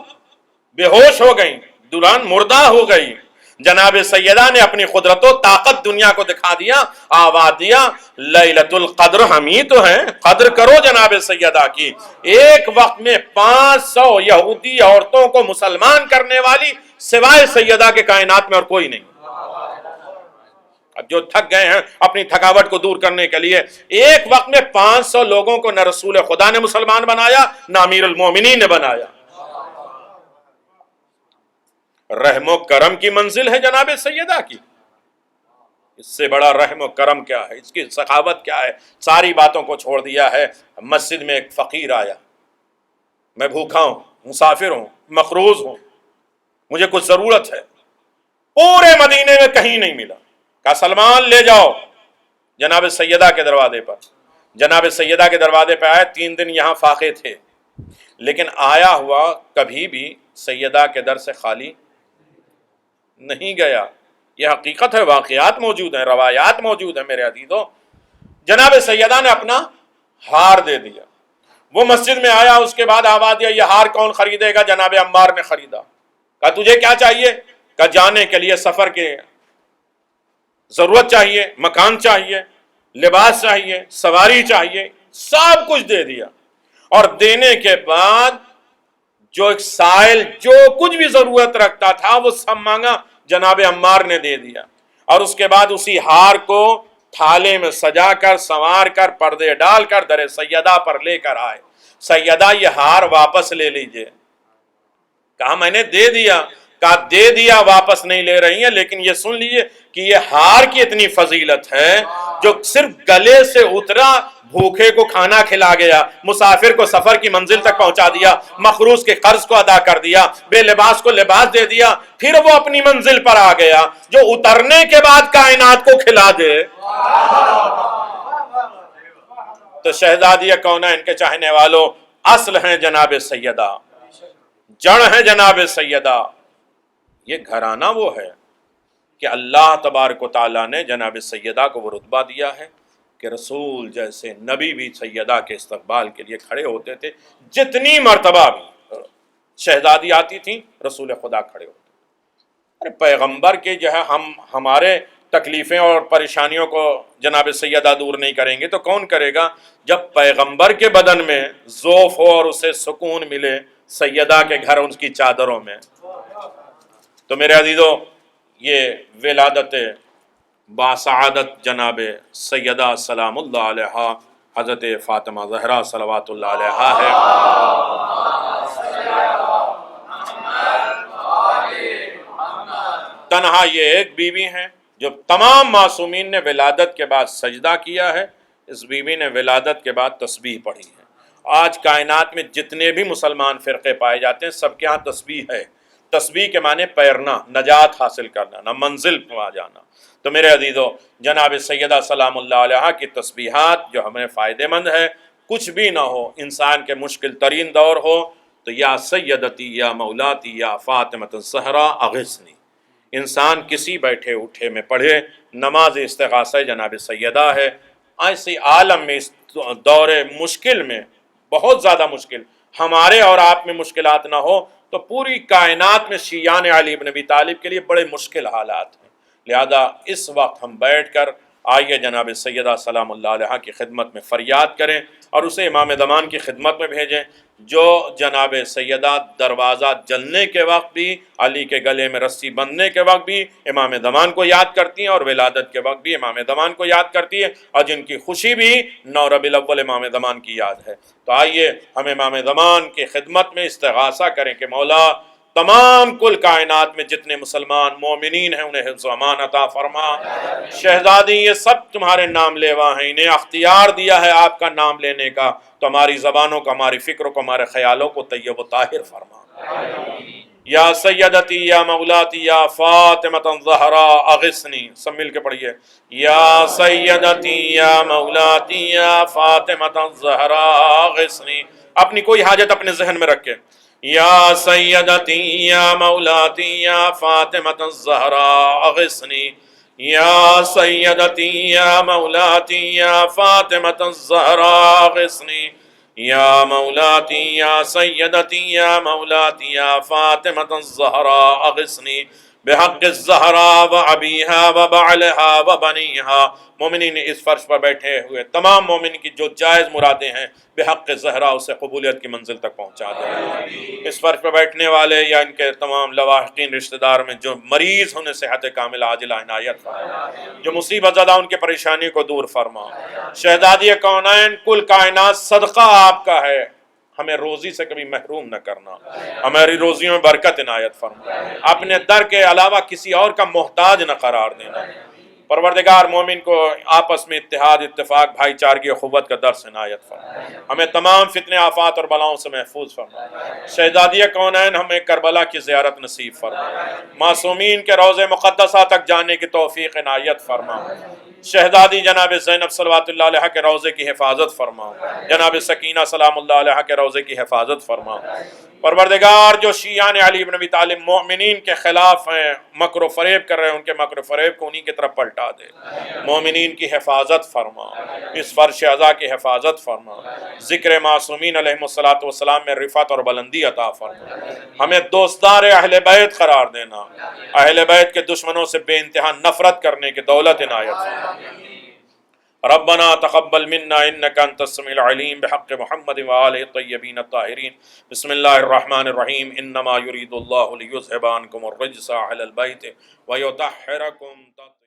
[SPEAKER 4] بے ہوش ہو گئیں، دلہن مردہ ہو گئی. جناب سیدہ نے اپنی قدرت و طاقت دنیا کو دکھا دیا، آواز دیا لیلۃ القدر ہم ہی تو ہیں، قدر کرو جناب سیدہ کی. ایک وقت میں 500 یہودی عورتوں کو مسلمان کرنے والی سوائے سیدہ کے کائنات میں اور کوئی نہیں. اب جو تھک گئے ہیں اپنی تھکاوٹ کو دور کرنے کے لیے، ایک وقت میں 500 لوگوں کو نہ رسول خدا نے مسلمان بنایا، نہ امیر المومنین نے بنایا. رحم و کرم کی منزل ہے جناب سیدہ کی. اس سے بڑا رحم و کرم کیا ہے، اس کی سخاوت کیا ہے. ساری باتوں کو چھوڑ دیا ہے. مسجد میں ایک فقیر آیا، میں بھوکا ہوں، مسافر ہوں، مقروض ہوں، مجھے کچھ ضرورت ہے. پورے مدینے میں کہیں نہیں ملا. کہا سلمان لے جاؤ جناب سیدہ کے دروازے پر. جناب سیدہ کے دروازے پہ آئے. 3 دن یہاں فاقے تھے، لیکن آیا ہوا کبھی بھی سیدہ کے در سے خالی نہیں گیا. یہ حقیقت ہے، واقعات موجود ہیں، روایات موجود ہیں میرے عزیزو. جناب سیدہ نے اپنا ہار دے دیا. وہ مسجد میں آیا، اس کے بعد آواز دیا یہ ہار کون خریدے گا؟ جناب عمار نے خریدا. کہا تجھے کیا چاہیے؟ کہا جانے کے لیے سفر کے ضرورت چاہیے، مکان چاہیے، لباس چاہیے، سواری چاہیے. سب کچھ دے دیا. اور دینے کے بعد جو ایک سائل جو کچھ بھی ضرورت رکھتا تھا وہ سب مانگا، جناب عمار نے دے دیا. اور اس کے بعد اسی ہار کو تھالے میں سجا کر، سنوار کر، پردے ڈال کر در سیدہ پر لے کر آئے. سیدہ یہ ہار واپس لے لیجئے. کہا میں نے دے دیا. کہا دے دیا، واپس نہیں لے رہی ہیں، لیکن یہ سن لیجئے کہ یہ ہار کی اتنی فضیلت ہے جو صرف گلے سے اترا، بھوکے کو کھانا کھلا گیا، مسافر کو سفر کی منزل تک پہنچا دیا، مقروض کے قرض کو ادا کر دیا، بے لباس کو لباس دے دیا، پھر وہ اپنی منزل پر آ گیا جو اترنے کے بعد کائنات کو کھلا دے. تو شہزادی کونین کے چاہنے والوں، اصل ہیں جناب سیدہ، جڑ ہیں جناب سیدہ. یہ گھرانہ وہ ہے کہ اللہ تبارک و تعالیٰ نے جناب سیدہ کو وہ رتبہ دیا ہے کہ رسول جیسے نبی بھی سیدہ کے استقبال کے لیے کھڑے ہوتے تھے. جتنی مرتبہ بھی شہزادی آتی تھی رسول خدا کھڑے ہوتے. ارے پیغمبر کے جو ہے ہمارے تکلیفیں اور پریشانیوں کو جناب سیدہ دور نہیں کریں گے تو کون کرے گا؟ جب پیغمبر کے بدن میں ذوف ہو اور اسے سکون ملے، سیدہ کے گھر ان کی چادروں میں. تو میرے عزیزو یہ ولادت باسعادت جناب سیدہ سلام اللہ علیہا حضرت فاطمہ زہرا صلوات اللہ علیہا ہے۔ تنہا یہ ایک بیوی ہیں جو تمام معصومین نے ولادت کے بعد سجدہ کیا ہے، اس بیوی نے ولادت کے بعد تسبیح پڑھی ہے۔ آج کائنات میں جتنے بھی مسلمان فرقے پائے جاتے ہیں سب کے ہاں تسبیح ہے۔ تسبیح کے معنی پیرنا، نجات حاصل کرنا، نہ منزل پا جانا۔ تو میرے عزیزو جناب سیدہ سلام اللہ علیہا کی تسبیحات جو ہمیں فائدہ مند ہے، کچھ بھی نہ ہو، انسان کے مشکل ترین دور ہو تو یا سیدتی یا مولاتی یا فاطمۃ الزہرا اغثنی، انسان کسی بیٹھے اٹھے میں پڑھے، نماز استغاثہ جناب سیدہ ہے۔ ایسی عالم میں اس دور مشکل میں، بہت زیادہ مشکل، ہمارے اور آپ میں مشکلات نہ ہو تو پوری کائنات میں شیعان علی بن ابی طالب کے لیے بڑے مشکل حالات ہیں۔ لہذا اس وقت ہم بیٹھ کر آئیے جناب سیدہ سلام اللہ علیہا کی خدمت میں فریاد کریں اور اسے امام زمان کی خدمت میں بھیجیں، جو جناب سیدہ دروازہ جلنے کے وقت بھی، علی کے گلے میں رسی بندھنے کے وقت بھی امام زمان کو یاد کرتی ہیں، اور ولادت کے وقت بھی امام زمان کو یاد کرتی ہے، اور جن کی خوشی بھی 9 ربیع الاول امام زمان کی یاد ہے۔ تو آئیے ہم امام زمان کی خدمت میں استغاثہ کریں کہ مولا تمام کل کائنات میں جتنے مسلمان مومنین ہیں انہیں حفظ و امان عطا فرما۔ شہزادی یہ سب تمہارے نام لیوا ہیں، انہیں اختیار دیا ہے آپ کا نام لینے کا، تو ہماری زبانوں کو، ہماری فکروں کو، ہمارے خیالوں کو طیب و طاہر فرما۔ یا سیدتی یا مولاتی یا فاطمۃ الزہرا اغثنی، سب مل کے پڑھیے، یا سیدتی یا مولاتی یا فاطمۃ الزہرا اغثنی۔ اپنی کوئی حاجت اپنے ذہن میں رکھے، یا سیدتی یا مولاتی یا فاطمۃ الزہرا اغثنی، یا سیدتی یا مولاتی یا فاطمۃ الزہرا اغثنی، یا مولاتی یا سیدتی یا مولاتی یا فاطمۃ الزہرا اغثنی بحق الزہرا و ابیہا و بعلہا و بنیہا۔ مومنین اس فرش پر بیٹھے ہوئے تمام مومن کی جو جائز مرادیں ہیں بحق زہرا اسے قبولیت کی منزل تک پہنچا دیں۔ اس فرش پر بیٹھنے والے یا ان کے تمام لواحقین رشتہ دار میں جو مریض انہیں صحت کامل عاجلہ عنایت فرما، جو مصیبت زدہ ان کی پریشانی کو دور فرما۔ شہزادی کونین کل کائنات صدقہ آپ کا ہے، ہمیں روزی سے کبھی محروم نہ کرنا، ہماری روزیوں میں برکت عنایت فرما، اپنے در کے علاوہ کسی اور کا محتاج نہ قرار دینا۔ پروردگار مومن کو آپس میں اتحاد، اتفاق، بھائی چارگی و اخوت کا درس عنایت فرما، ہمیں تمام فتنے، آفات اور بلاؤں سے محفوظ فرما۔ شہزادی کونین ہمیں کربلا کی زیارت نصیب فرما، معصومین کے روضہ مقدسہ تک جانے کی توفیق عنایت فرما۔ شہزادی جناب زینب صلوات اللہ علیہ کے روضے کی حفاظت فرما، جناب سکینہ سلام اللہ علیہ کے روضے کی حفاظت فرما۔ پروردگار جو شیعان علی بن ابی طالب مومنین کے خلاف ہیں، مکر و فریب کر رہے ہیں، ان کے مکر و فریب کو انہی کی طرف پلٹا دے۔ مومنین کی حفاظت فرما، اس فرش عزا کی حفاظت فرما، ذکر معصومین علیہم الصلوۃ والسلام میں رفعت اور بلندی عطا فرما۔ ہمیں دوستدار اہل بیت قرار دینا، اہل بیت کے دشمنوں سے بے انتہا نفرت کرنے کی دولت عنایت فرما۔ ربنا تقبل منا انك انت السميع العليم بحق محمد وآله الطيبين الطاهرين بسم الله الرحمن الرحيم انما يريد الله ليذهب عنكم الرجس اهل البيت ويطهركم تطهيرا۔